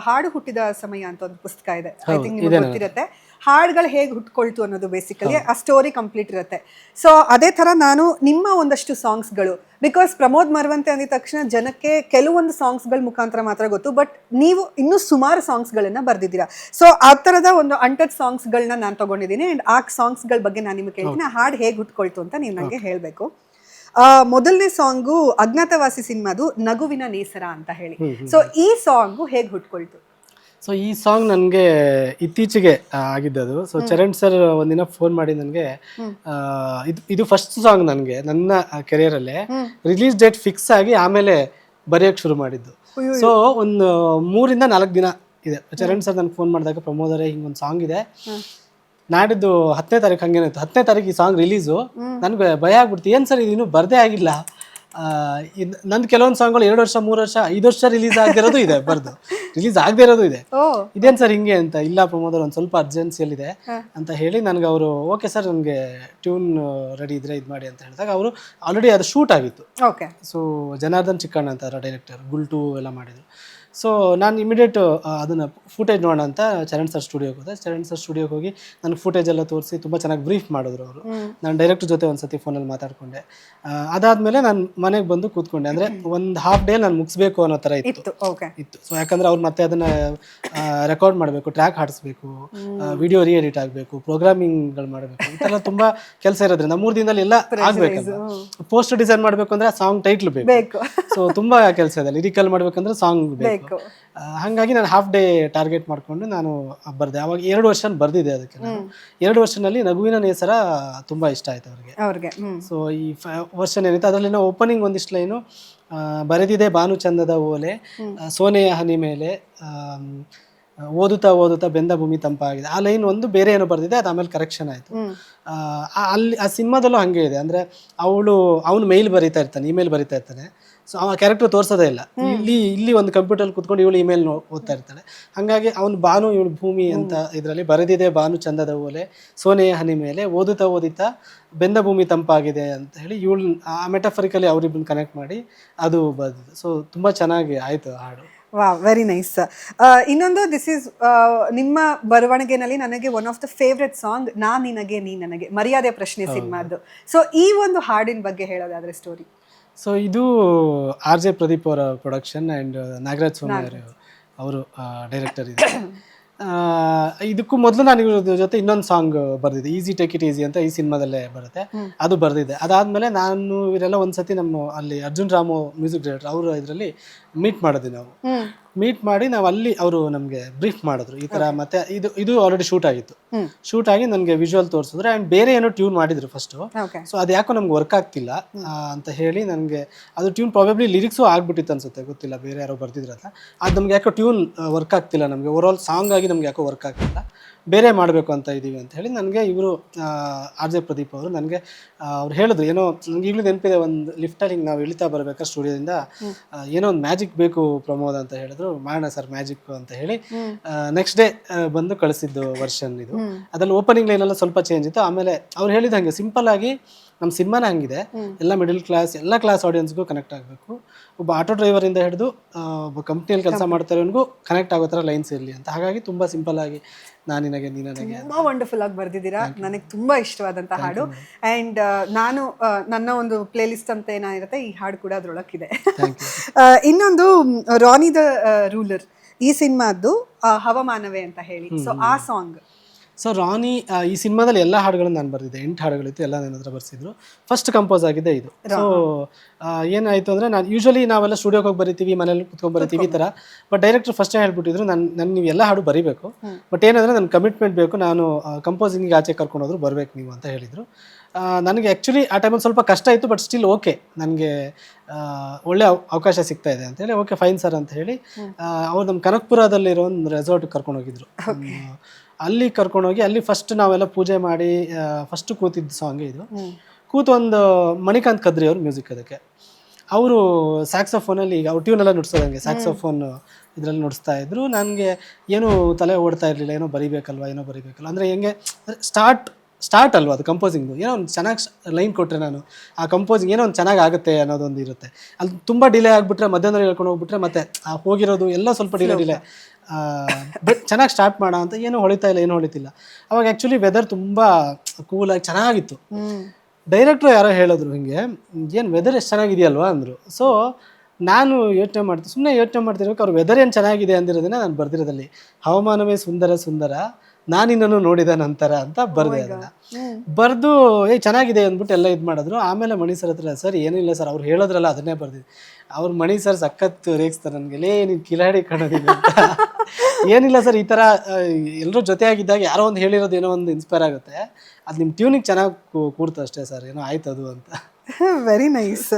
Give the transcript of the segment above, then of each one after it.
ಹಾಡು ಹುಟ್ಟಿದ ಸಮಯ ಅಂತ ಒಂದು ಪುಸ್ತಕ ಇದೆ, ಐ ಥಿಂಕ್ ನಿಮ್ಗೆ ಗೊತ್ತಿರುತ್ತೆ. ಹಾಡುಗಳು ಹೇಗೆ ಹುಟ್ಕೊಳ್ತು ಅನ್ನೋದು ಬೇಸಿಕಲಿ ಆ ಸ್ಟೋರಿ ಕಂಪ್ಲೀಟ್ ಇರುತ್ತೆ. ಸೊ ಅದೇ ಥರ ನಾನು ನಿಮ್ಮ ಒಂದಷ್ಟು ಸಾಂಗ್ಸ್ಗಳು, ಬಿಕಾಸ್ ಪ್ರಮೋದ್ ಮರವಂತೆ ಅಂದಿದ ತಕ್ಷಣ ಜನಕ್ಕೆ ಕೆಲವೊಂದು ಸಾಂಗ್ಸ್ಗಳ ಮುಖಾಂತರ ಮಾತ್ರ ಗೊತ್ತು, ಬಟ್ ನೀವು ಇನ್ನೂ ಸುಮಾರು ಸಾಂಗ್ಸ್ಗಳನ್ನ ಬರೆದಿದ್ದೀರಾ. ಸೊ ಆ ಥರದ ಒಂದು ಅಂಟಚ್ ಸಾಂಗ್ಸ್ಗಳನ್ನ ನಾನು ತಗೊಂಡಿದ್ದೀನಿ. ಆ್ಯಂಡ್ ಆ ಸಾಂಗ್ಸ್ಗಳ ಬಗ್ಗೆ ನಾನು ನಿಮಗೆ ಕೇಳ್ತೀನಿ, ಆ ಹಾಡು ಹೇಗೆ ಹುಟ್ಕೊಳ್ತು ಅಂತ ನೀವು ನನಗೆ ಹೇಳಬೇಕು. ಮೊದಲನೇ ಸಾಂಗು ಅಜ್ಞಾತವಾಸಿ ಸಿನಿಮಾದು ನಗುವಿನ ನೇಸರ ಅಂತ ಹೇಳಿ. ಸೊ ಈ ಸಾಂಗು ಹೇಗೆ ಹುಟ್ಕೊಳ್ತು? ಸೊ ಈ ಸಾಂಗ್ ನನಗೆ ಇತ್ತೀಚೆಗೆ ಆಗಿದ್ದದು. ಸೊ ಚರಣ್ ಸರ್ ಒಂದಿನ ಫೋನ್ ಮಾಡಿ ನನಗೆ ಇದು ಫಸ್ಟ್ ಸಾಂಗ್ ನನಗೆ ನನ್ನ ಕೆರಿಯರಲ್ಲೇ ರಿಲೀಸ್ ಡೇಟ್ ಫಿಕ್ಸ್ ಆಗಿ ಆಮೇಲೆ ಬರೆಯೋಕ್ಕೆ ಶುರು ಮಾಡಿದ್ದು. ಸೊ ಒಂದು 3 ರಿಂದ 4 ದಿನ ಇದೆ. ಚರಣ್ ಸರ್ ನನಗೆ ಫೋನ್ ಮಾಡಿದಾಗ, ಪ್ರಮೋದರೇ ಹಿಂಗೊಂದು ಸಾಂಗ್ ಇದೆ, ನಾಡಿದ್ದು 10ನೇ ತಾರೀಕು ಹಂಗೇನಾಯ್ತು, 10ನೇ ತಾರೀಕು ಈ ಸಾಂಗ್ ರಿಲೀಸು. ನನಗೆ ಭಯ ಆಗ್ಬಿಡ್ತು, ಏನು ಸರ್ ಇದು ಇನ್ನೂ ಬರದೇ ಆಗಿಲ್ಲ, ನಂದು ಕೆಲವೊಂದು ಸಾಂಗ್ಗಳು 2 ವರ್ಷ 3 ವರ್ಷ 5 ವರ್ಷ ರಿಲೀಸ್ ಆಗದಿರೋದು ಇದೆ, ರಿಲೀಸ್ ಆಗದೆ ಇರೋದು ಇದೆ, ಇದೇನು ಸರ್ ಹಿಂಗೆ ಅಂತ. ಇಲ್ಲ ಪ್ರಮೋದರ್ ಒಂದು ಸ್ವಲ್ಪ ಅರ್ಜೆನ್ಸಿಯಲ್ಲಿದೆ ಅಂತ ಹೇಳಿ ನನಗೆ ಅವರು ಓಕೆ ಸರ್ ನನಗೆ ಟ್ಯೂನ್ ರೆಡಿ ಇದ್ರೆ ಇದು ಮಾಡಿ ಅಂತ ಹೇಳಿದಾಗ, ಅವರು ಆಲ್ರೆಡಿ ಅದು ಶೂಟ್ ಆಗಿತ್ತು. ಸೊ ಜನಾರ್ದನ್ ಚಿಕ್ಕಣ್ಣ ಅಂತ ಡೈರೆಕ್ಟರ್, ಗುಲ್ಟು ಎಲ್ಲ ಮಾಡಿದ್ರು. ಸೊ ನಾನು ಇಮಿಡಿಯೇಟ್ ಅದನ್ನು ಫುಟೇಜ್ ನೋಡೋಣ ಅಂತ ಚರಣ್ ಸರ್ ಸ್ಟುಡಿಯೋಗೆ ಹೋದೆ. ಚರಣ್ ಸರ್ ಸ್ಟುಡಿಯೋಗೆ ಹೋಗಿ ನನಗೆ ಫುಟೇಜ್ ಎಲ್ಲ ತೋರಿಸಿ ತುಂಬ ಚೆನ್ನಾಗಿ ಬ್ರೀಫ್ ಮಾಡಿದ್ರು ಅವರು. ನಾನು ಡೈರೆಕ್ಟರ್ ಜೊತೆ ಒಂದು ಸತಿ ಫೋನಲ್ಲಿ ಮಾತಾಡಿಕೊಂಡೆ. ಅದಾದಮೇಲೆ ನಾನು ಮನೆಗೆ ಬಂದು ಕೂತ್ಕೊಂಡೆ. ಅಂದರೆ ಒಂದು ಹಾಫ್ ಡೇ ನಾನು ಮುಗಿಸ್ಬೇಕು ಅನ್ನೋ ಥರ ಇತ್ತು. ಸೊ ಯಾಕಂದರೆ ಅವ್ರು ಮತ್ತೆ ಅದನ್ನು ರೆಕಾರ್ಡ್ ಮಾಡಬೇಕು, ಟ್ರ್ಯಾಕ್ ಹಾಡಿಸ್ಬೇಕು, ವಿಡಿಯೋ ಎಡಿಟ್ ಆಗಬೇಕು, ಪ್ರೋಗ್ರಾಮಿಂಗ್ಗಳು ಮಾಡಬೇಕು, ಈ ಥರ ತುಂಬ ಕೆಲಸ ಇರೋದ್ರಿಂದ 3 ದಿನದಲ್ಲಿ ಎಲ್ಲ ಆಗಬೇಕಲ್ಲ. ಪೋಸ್ಟ್ ಡಿಸೈನ್ ಮಾಡಬೇಕು ಅಂದರೆ ಸಾಂಗ್ ಟೈಟ್ಲ್ ಬೇಕು. ಸೊ ತುಂಬ ಕೆಲಸ ಇದೆ. ಲಿರಿಕಲ್ ಮಾಡಬೇಕಂದ್ರೆ ಸಾಂಗ್ ಬೇಕು. ಹಾಗಾಗಿ ನಾನು ಹಾಫ್ ಡೇ ಟಾರ್ಗೆಟ್ ಮಾಡಿಕೊಂಡು ನಾನು ಬರ್ದೆ. ಅವಾಗ 2 ವರ್ಷ ಬರ್ದಿದೆ. ಅದಕ್ಕೆ 2 ವರ್ಷನಲ್ಲಿ ನಗುವಿನ ನೇಸರ ತುಂಬ ಇಷ್ಟ ಆಯ್ತು ಅವ್ರಿಗೆ. ಸೊ ಈ ವರ್ಷನ್ ಏನಿತ್ತು ಅದರಲ್ಲಿ ಓಪನಿಂಗ್ ಒಂದಿಷ್ಟು ಲೈನು, ಬರೆದಿದೆ ಭಾನು ಚಂದದ ಓಲೆ, ಸೋನೆಯ ಹನಿ ಮೇಲೆ, ಓದುತ್ತಾ ಓದುತ್ತಾ ಬೆಂದ ಭೂಮಿ ತಂಪಾಗಿದೆ. ಆ ಲೈನ್ ಒಂದು ಬೇರೆ ಏನೋ ಬರ್ದಿದೆ, ಅದು ಆಮೇಲೆ ಕರೆಕ್ಷನ್ ಆಯಿತು. ಅಲ್ಲಿ ಆ ಸಿನಿಮಾದಲ್ಲೂ ಹಾಗೆ ಇದೆ. ಅಂದರೆ ಅವನು ಮೇಲ್ ಬರೀತಾ ಇರ್ತಾನೆ, ಇಮೇಲ್ ಬರೀತಾ ಇರ್ತಾನೆ. ಸೊ ಆ ಕ್ಯಾರೆಕ್ಟರ್ ತೋರಿಸೋದೇ ಇಲ್ಲ. ಇಲ್ಲಿ ಒಂದು ಕಂಪ್ಯೂಟರ್ ಕೂತ್ಕೊಂಡು ಇವಳು ಇಮೇಲ್ ಓದ್ತಾ ಇರ್ತಾಳೆ. ಹಾಗಾಗಿ ಅವನು ಭಾನು, ಇವಳು ಭೂಮಿ ಅಂತ ಇದರಲ್ಲಿ ಬರೆದಿದೆ ಭಾನು ಚಂದದ ಓಲೆ, ಸೋನೆಯ ಹನಿ ಮೇಲೆ, ಓದುತ್ತಾ ಓದುತ್ತಾ ಬೆಂದ ಭೂಮಿ ತಂಪಾಗಿದೆ ಅಂತ ಹೇಳಿ ಇವಳು ಆ ಮೆಟಾಫರಿಕಲಿ ಅವರಿಬ್ಬರನ್ನ ಕನೆಕ್ಟ್ ಮಾಡಿ ಅದು ಬರೆದಿದ್ದು. ಸೊ ತುಂಬ ಚೆನ್ನಾಗಿ ಆಯಿತು ಹಾಡು. Very nice. ಇನ್ನೊಂದು, ದಿಸ್ ಈಸ್ ನಿಮ್ಮ ಬರವಣಿಗೆನಲ್ಲಿ ನನಗೆ one of the favourite song, ನಾ ನಿನಗೆ ನೀ ನನಗೆ, ಮರ್ಯಾದೆ ಪ್ರಶ್ನೆ ಸಿನಿಮಾದ್ದು. ಸೊ ಈ ಒಂದು ಹಾಡಿನ ಬಗ್ಗೆ ಹೇಳೋದಾದ್ರೆ ಸ್ಟೋರಿ. ಸೊ ಇದು RJ ಪ್ರದೀಪ್ ಅವರ ಪ್ರೊಡಕ್ಷನ್ ಆ್ಯಂಡ್ ನಾಗರಾಜ್ ಸೋಮವಾರ್ ಅವರು ಡೈರೆಕ್ಟರ್ ಇದೆ. ಇದಕ್ಕೂ ಮೊದಲು ನಾನು ಇವ್ರ ಜೊತೆ ಇನ್ನೊಂದು ಸಾಂಗ್ ಬರೆದಿದ್ದೆ, ಈಸಿ ಟೇಕ್ ಇಟ್ ಈಸಿ ಅಂತ, ಈ ಸಿನಿಮಾದಲ್ಲೇ ಬರುತ್ತೆ, ಅದು ಬರೆದಿದ್ದೆ. ಅದಾದಮೇಲೆ ನಾನು ಇವರೆಲ್ಲ ಒಂದ್ಸತಿ ನಮ್ಮ ಅಲ್ಲಿ ಅರ್ಜುನ್ ರಾಮು ಮ್ಯೂಸಿಕ್ ಡೈರೆಕ್ಟರ್ ಅವರು ಇದರಲ್ಲಿ ಮೀಟ್ ಮಾಡಿದ್ವಿ. ನಾವು ಮೀಟ್ ಮಾಡಿ ನಾವು ಅಲ್ಲಿ ಅವರು ನಮಗೆ ಬ್ರೀಫ್ ಮಾಡಿದ್ರು ಈ ಥರ. ಮತ್ತೆ ಇದು ಆಲ್ರೆಡಿ ಶೂಟ್ ಆಗಿ ನನಗೆ ವಿಜುವಲ್ ತೋರಿಸಿದ್ರು. ಆ್ಯಂಡ್ ಬೇರೆ ಏನೋ ಟ್ಯೂನ್ ಮಾಡಿದ್ರು ಫಸ್ಟು. ಸೊ ಅದು ಯಾಕೋ ನಮ್ಗೆ ವರ್ಕ್ ಆಗ್ತಿಲ್ಲ ಅಂತ ಹೇಳಿ ನನಗೆ ಅದು ಟ್ಯೂನ್ ಪ್ರಾಬಬ್ಲಿ ಲಿರಿಕ್ಸು ಆಗ್ಬಿಟ್ಟಿತ್ತು ಅನ್ಸುತ್ತೆ, ಗೊತ್ತಿಲ್ಲ, ಬೇರೆ ಯಾರೋ ಬರ್ತಿದ್ರಲ್ಲ. ಅದು ನಮ್ಗೆ ಯಾಕೋ ಟ್ಯೂನ್ ವರ್ಕ್ ಆಗ್ತಿಲ್ಲ, ನಮಗೆ ಓವರ್ ಆಲ್ ಸಾಂಗ್ ಆಗಿ ನಮ್ಗೆ ಯಾಕೋ ವರ್ಕ್ ಆಗ್ತಿಲ್ಲ, ಬೇರೆ ಮಾಡಬೇಕು ಅಂತ ಇದ್ದೀವಿ ಅಂತ ಹೇಳಿ ನನಗೆ ಇವರು RJ ಪ್ರದೀಪ್ ಅವರು ನನಗೆ ಅವ್ರು ಹೇಳಿದ್ರು. ಏನೋ ನನಗೆ ಈಗಲೂ ನೆನಪಿದೆ, ಒಂದು ಲಿಫ್ಟಲ್ಲಿ ಹಿಂಗೆ ನಾವು ಇಳಿತಾ ಬರಬೇಕಾದ್ರೆ ಸ್ಟುಡಿಯೋದಿಂದ ಏನೋ ಒಂದು ಮ್ಯಾಜಿಕ್ ಬೇಕು ಪ್ರಮೋದ್ ಅಂತ ಹೇಳಿದ್ರು. ಮಾಡೋಣ ಸರ್ ಮ್ಯಾಜಿಕ್ ಅಂತ ಹೇಳಿ ನೆಕ್ಸ್ಟ್ ಡೇ ಬಂದು ಕಳಿಸಿದ್ದು ವರ್ಷನ್ ಇದು. ಅದ್ರಲ್ಲಿ ಓಪನಿಂಗ್ ಲೈನ್ ಎಲ್ಲ ಸ್ವಲ್ಪ ಚೇಂಜ್ ಇತ್ತು. ಆಮೇಲೆ ಅವ್ರು ಹೇಳಿದಂಗೆ ಸಿಂಪಲ್ ಆಗಿ ನಮ್ಮ ಸಿನಿಮಾನ ಹಂಗಿದೆ, ಎಲ್ಲ ಮಿಡಲ್ ಕ್ಲಾಸ್, ಎಲ್ಲ ಕ್ಲಾಸ್ ಆಡಿಯನ್ಸ್ಗೂ ಕನೆಕ್ಟ್ ಆಗಬೇಕು, ಒಬ್ಬ ಆಟೋ ಡ್ರೈವರಿಂದ ಹಿಡಿದು ಒಬ್ಬ ಕಂಪ್ನಿಯಲ್ಲಿ ಕೆಲಸ ಮಾಡ್ತಾರವನಿಗೂ ಕನೆಕ್ಟ್ ಆಗೋ ಥರ ಲೈನ್ಸ್ ಇರಲಿ ಅಂತ. ಹಾಗಾಗಿ ತುಂಬ ಸಿಂಪಲ್ ಆಗಿ ನಾನು ನಿನಗೆ ನೀ ನನಗೆ ತುಂಬ ವಂಡರ್ಫುಲ್ ಆಗಿ ಬರ್ದಿದ್ದೀರಾ. ನನಗೆ ತುಂಬ ಇಷ್ಟವಾದಂಥ ಹಾಡು. ಆ್ಯಂಡ್ ನಾನು ನನ್ನ ಒಂದು ಪ್ಲೇ ಲಿಸ್ಟ್ ಅಂತ ಏನಾಗಿರುತ್ತೆ, ಈ ಹಾಡು ಕೂಡ ಅದರೊಳಗಿದೆ. ಇನ್ನೊಂದು ರಾನಿ ದ ರೂಲರ್, ಈ ಸಿನಿಮಾದ್ದು ಹವಾಮಾನವೇ ಅಂತ ಹೇಳಿ. ಸೊ ಆ ಸಾಂಗ್. ಸೊ ರಾನಿ ಈ ಸಿನಿಮಾದಲ್ಲಿ ಎಲ್ಲ ಹಾಡುಗಳನ್ನು ನಾನು ಬರೆದಿದ್ದೆ, 8 ಹಾಡುಗಳಿತ್ತು, ಎಲ್ಲ ನನ್ನ ಹತ್ರ ಬರ್ಸಿದ್ರು. ಫಸ್ಟ್ ಕಂಪೋಸ್ ಆಗಿದೆ ಇದು. ಸೊ ಏನಾಯಿತು ಅಂದರೆ, ನಾನು ಯೂಶ್ವಲಿ ನಾವೆಲ್ಲ ಸ್ಟುಡಿಯೋಗೆ ಹೋಗಿ ಬರಿತೀವಿ, ಮನೇಲಿ ಕುತ್ಕೊಂಡು ಬರಿತೀವಿ ಈ ಥರ. ಬಟ್ ಡೈರೆಕ್ಟರ್ ಫಸ್ಟೇ ಹೇಳ್ಬಿಟ್ಟಿದ್ರು, ನಾನು ನೀವು ಎಲ್ಲ ಹಾಡು ಬರೀಬೇಕು, ಬಟ್ ಏನಂದರೆ ನನ್ನ ಕಮಿಟ್ಮೆಂಟ್ ಬೇಕು, ನಾನು ಕಂಪೋಸಿಂಗಿಗೆ ಆಚೆ ಕರ್ಕೊಂಡೋದ್ರು ಬರಬೇಕು ನೀವು ಅಂತ ಹೇಳಿದರು. ನನಗೆ ಆ್ಯಕ್ಚುಲಿ ಆ ಟೈಮಲ್ಲಿ ಸ್ವಲ್ಪ ಕಷ್ಟ ಇತ್ತು, ಬಟ್ ಸ್ಟಿಲ್ ಓಕೆ, ನನಗೆ ಒಳ್ಳೆ ಅವಕಾಶ ಸಿಗ್ತಾ ಇದೆ ಅಂತೇಳಿ ಓಕೆ ಫೈನ್ ಸರ್ ಅಂತ ಹೇಳಿ ಅವ್ರು ನಮ್ಮ ಕನಕಪುರದಲ್ಲಿರೋ ಒಂದು ರೆಸಾರ್ಟ್ಗೆ ಕರ್ಕೊಂಡೋಗಿದ್ರು. ಅಲ್ಲಿ ಕರ್ಕೊಂಡೋಗಿ ಅಲ್ಲಿ ಫಸ್ಟ್ ನಾವೆಲ್ಲ ಪೂಜೆ ಮಾಡಿ ಫಸ್ಟ್ ಕೂತಿದ್ದ ಸಾಂಗ್ ಇದು. ಕೂತು ಒಂದು ಮಣಿಕಾಂತ್ ಕದ್ರಿ ಅವ್ರ ಮ್ಯೂಸಿಕ್ ಅದಕ್ಕೆ. ಅವರು ಸ್ಯಾಕ್ಸೋಫೋನಲ್ಲಿ, ಈಗ ಅವ್ರು ಟ್ಯೂನೆಲ್ಲ ನುಡ್ಸೋದಂಗೆ ಸ್ಯಾಕ್ಸೋಫೋನ್ ಇದರಲ್ಲಿ ನುಡಿಸ್ತಾ ಇದ್ರು. ನನಗೆ ಏನೂ ತಲೆ ಓಡ್ತಾ ಇರಲಿಲ್ಲ, ಏನೋ ಬರಿಬೇಕಲ್ವ ಅಂದರೆ ಹೆಂಗೆ ಸ್ಟಾರ್ಟ್ ಸ್ಟಾರ್ಟ್ ಅಲ್ವಾ ಅದು ಕಂಪೋಸಿಂಗು, ಏನೋ ಒಂದು ಚೆನ್ನಾಗಿ ಲೈನ್ ಕೊಟ್ಟರೆ ನಾನು ಆ ಕಂಪೋಸಿಂಗ್ ಏನೋ ಒಂದು ಚೆನ್ನಾಗಿ ಆಗುತ್ತೆ ಅನ್ನೋದೊಂದು ಇರುತ್ತೆ. ಅಲ್ಲಿ ತುಂಬ ಡಿಲೇ ಆಗಿಬಿಟ್ರೆ ಮಧ್ಯಾಹ್ನದಲ್ಲಿ ಹೇಳ್ಕೊಂಡು ಹೋಗ್ಬಿಟ್ರೆ ಮತ್ತೆ ಆ ಹೋಗಿರೋದು ಎಲ್ಲ ಸ್ವಲ್ಪ ಡಿಲೇ ಬಟ್ ಚೆನ್ನಾಗಿ ಸ್ಟಾರ್ಟ್ ಮಾಡೋಣ ಅಂತ ಏನೂ ಹೊಳಿತಾ ಇಲ್ಲ, ಏನೂ ಹೊಳಿತಿಲ್ಲ. ಅವಾಗ ಆ್ಯಕ್ಚುಲಿ ವೆದರ್ ತುಂಬ ಕೂಲಾಗಿ ಚೆನ್ನಾಗಿತ್ತು. ಡೈರೆಕ್ಟ್ರು ಯಾರೋ ಹೇಳಿದ್ರು ಹಿಂಗೆ, ಏನು ವೆದರ್ ಎಷ್ಟು ಚೆನ್ನಾಗಿದೆಯಲ್ವಾ ಅಂದರು. ಸೊ ನಾನು ಸುಮ್ಮನೆ ಯೋಚನೆ ಮಾಡ್ತಿರ್ಬೇಕು, ಅವ್ರು ವೆದರ್ ಏನು ಚೆನ್ನಾಗಿದೆ ಅಂದಿರೋದನ್ನ ನಾನು ಬರ್ದಿರೋದಲ್ಲಿ ಹವಾಮಾನವೇ ಸುಂದರ ಸುಂದರ ನಾನಿನ್ನೂ ನೋಡಿದ ನಂತರ ಅಂತ ಬರೆದೆ. ಅದನ್ನು ಬರೆದು ಚೆನ್ನಾಗಿದೆ ಅಂದ್ಬಿಟ್ಟು ಎಲ್ಲ ಇದು ಮಾಡಿದ್ರು. ಆಮೇಲೆ ಮಣಿ ಸರ್ ಹತ್ರ, ಸರ್ ಏನಿಲ್ಲ ಸರ್ ಅವ್ರು ಹೇಳೋದ್ರಲ್ಲ ಅದನ್ನೇ ಬರ್ದಿದ್ದೆ. ಅವ್ರು ಮಣಿ ಸರ್ ಸಖತ್ ರೇಗಿಸ್ತಾರೆ ನನಗೆ, ನೀನು ಕಿಲಾಡಿ ಕಾಣೋದಿಲ್ಲ ಅಂತ. ಏನಿಲ್ಲ ಸರ್, ಈ ಥರ ಎಲ್ಲರೂ ಜೊತೆಯಾಗಿದ್ದಾಗ ಯಾರೋ ಒಂದು ಹೇಳಿರೋದು ಏನೋ ಒಂದು ಇನ್ಸ್ಪೈರ್ ಆಗುತ್ತೆ, ಅದು ನಿಮ್ಮ ಟ್ಯೂನಿಗೆ ಚೆನ್ನಾಗಿ ಕೂರ್ತು ಅಷ್ಟೇ ಸರ್, ಏನೋ ಆಯ್ತು ಅದು ಅಂತ. Very nice.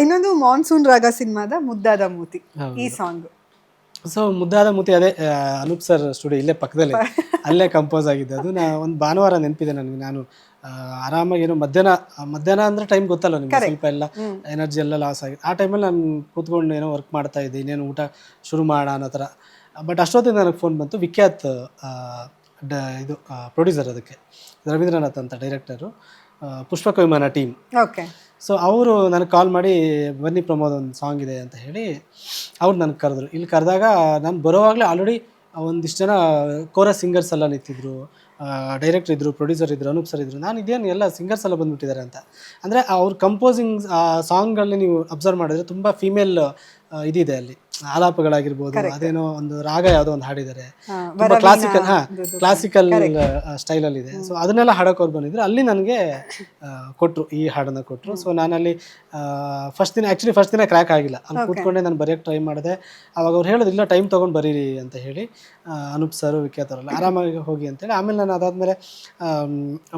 ಇನ್ನೊಂದು ಮಾನ್ಸೂನ್ ರಾಗ ಸಿನಿಮಾದ ಮುದ್ದಾದ ಮೂತಿ ಈ ಸಾಂಗ್. ಸೊ ಮುದ್ದಾದ ಮೂತಿ ಅದೇ ಅನೂಪ್ ಸರ್ ಸ್ಟುಡಿಯೋ ಇಲ್ಲೇ ಪಕ್ಕದಲ್ಲೇ, ಅಲ್ಲೇ ಕಂಪೋಸ್ ಆಗಿದ್ದು. ಅದು ಒಂದು ಭಾನುವಾರ ನೆನಪಿದೆ ನನಗೆ. ನಾನು ಆರಾಮಾಗಿ ಏನೋ ಮಧ್ಯಾಹ್ನ ಅಂದರೆ ಟೈಮ್ ಗೊತ್ತಲ್ಲ ನಿಮಗೆ, ಸ್ವಲ್ಪ ಎಲ್ಲ ಎನರ್ಜಿ ಎಲ್ಲ ಲಾಸ್ ಆಗಿದೆ. ಆ ಟೈಮಲ್ಲಿ ನಾನು ಕೂತ್ಕೊಂಡು ಏನೋ ವರ್ಕ್ ಮಾಡ್ತಾ ಇದ್ದೆ, ಇನ್ನೇನು ಊಟ ಶುರು ಮಾಡೋಣ ಅನ್ನೋ ಥರ. ಬಟ್ ಅಷ್ಟೊತ್ತಿಗೆ ನನಗೆ ಫೋನ್ ಬಂತು, ವಿಖ್ಯಾತ್ ಇದು ಪ್ರೊಡ್ಯೂಸರ್, ಅದಕ್ಕೆ ರವೀಂದ್ರನಾಥ್ ಅಂತ ಡೈರೆಕ್ಟರು, ಪುಷ್ಪಕ ವಿಮಾನ ಟೀಮ್. ಓಕೆ. ಸೊ ಅವರು ನನಗೆ ಕಾಲ್ ಮಾಡಿ, ಬನ್ನಿ ಪ್ರಮೋದ್ ಒಂದು ಸಾಂಗ್ ಇದೆ ಅಂತ ಹೇಳಿ ಅವ್ರು ನನಗೆ ಕರೆದ್ರು. ಇಲ್ಲಿ ಕರೆದಾಗ ನಾನು ಬರೋವಾಗಲೇ ಆಲ್ರೆಡಿ ಒಂದಿಷ್ಟು ಜನ ಕೋರಸ್ ಸಿಂಗರ್ಸ್ ಎಲ್ಲ ನಿಂತಿದ್ರು, ಡೈರೆಕ್ಟರ್ ಇದ್ದರು, ಪ್ರೊಡ್ಯೂಸರ್ ಇದ್ದರು, ಅನೂಪ್ ಸರ್ ಇದ್ದರು. ನಾನು ಇದೇನು ಎಲ್ಲ ಸಿಂಗರ್ಸ್ ಎಲ್ಲ ಬಂದುಬಿಟ್ಟಿದ್ದಾರೆ ಅಂತ. ಅಂದರೆ ಅವ್ರ ಕಂಪೋಸಿಂಗ್ ಸಾಂಗ್ಗಳನ್ನ ನೀವು ಅಬ್ಸರ್ವ್ ಮಾಡಿದ್ರೆ ತುಂಬ ಫೀಮೇಲ್ ಇದಿದೆ ಅಲ್ಲಿ, ಆಲಾಪಗಳಾಗಿರ್ಬೋದು, ಅದೇನೋ ಒಂದು ರಾಗ ಯಾವುದೋ ಒಂದು ಹಾಡಿದ್ದಾರೆ, ತುಂಬ ಕ್ಲಾಸಿಕಲ್ ಸ್ಟೈಲಲ್ಲಿ ಇದೆ. ಸೊ ಅದನ್ನೆಲ್ಲ ಹಾಡೋಕೆ ಅವ್ರು ಬಂದಿದ್ರು. ಅಲ್ಲಿ ನನಗೆ ಕೊಟ್ಟರು, ಈ ಹಾಡನ್ನು ಕೊಟ್ಟರು. ಸೊ ನಾನಲ್ಲಿ ಫಸ್ಟ್ ದಿನ ಕ್ರ್ಯಾಕ್ ಆಗಿಲ್ಲ, ಅಲ್ಲಿ ಕೂತ್ಕೊಂಡೆ ನಾನು ಬರೆಯೋಕ್ಕೆ ಟ್ರೈ ಮಾಡಿದೆ. ಅವಾಗ ಅವ್ರು ಹೇಳಿದ್ರು, ಇಲ್ಲ ಟೈಮ್ ತೊಗೊಂಡು ಬರೀರಿ ಅಂತ ಹೇಳಿ, ಅನೂಪ್ ಸರು ವಿಖ್ಯಾತ್ ಅವರಲ್ಲ, ಆರಾಮಾಗಿ ಹೋಗಿ ಅಂತೇಳಿ. ಆಮೇಲೆ ನಾನು ಅದಾದಮೇಲೆ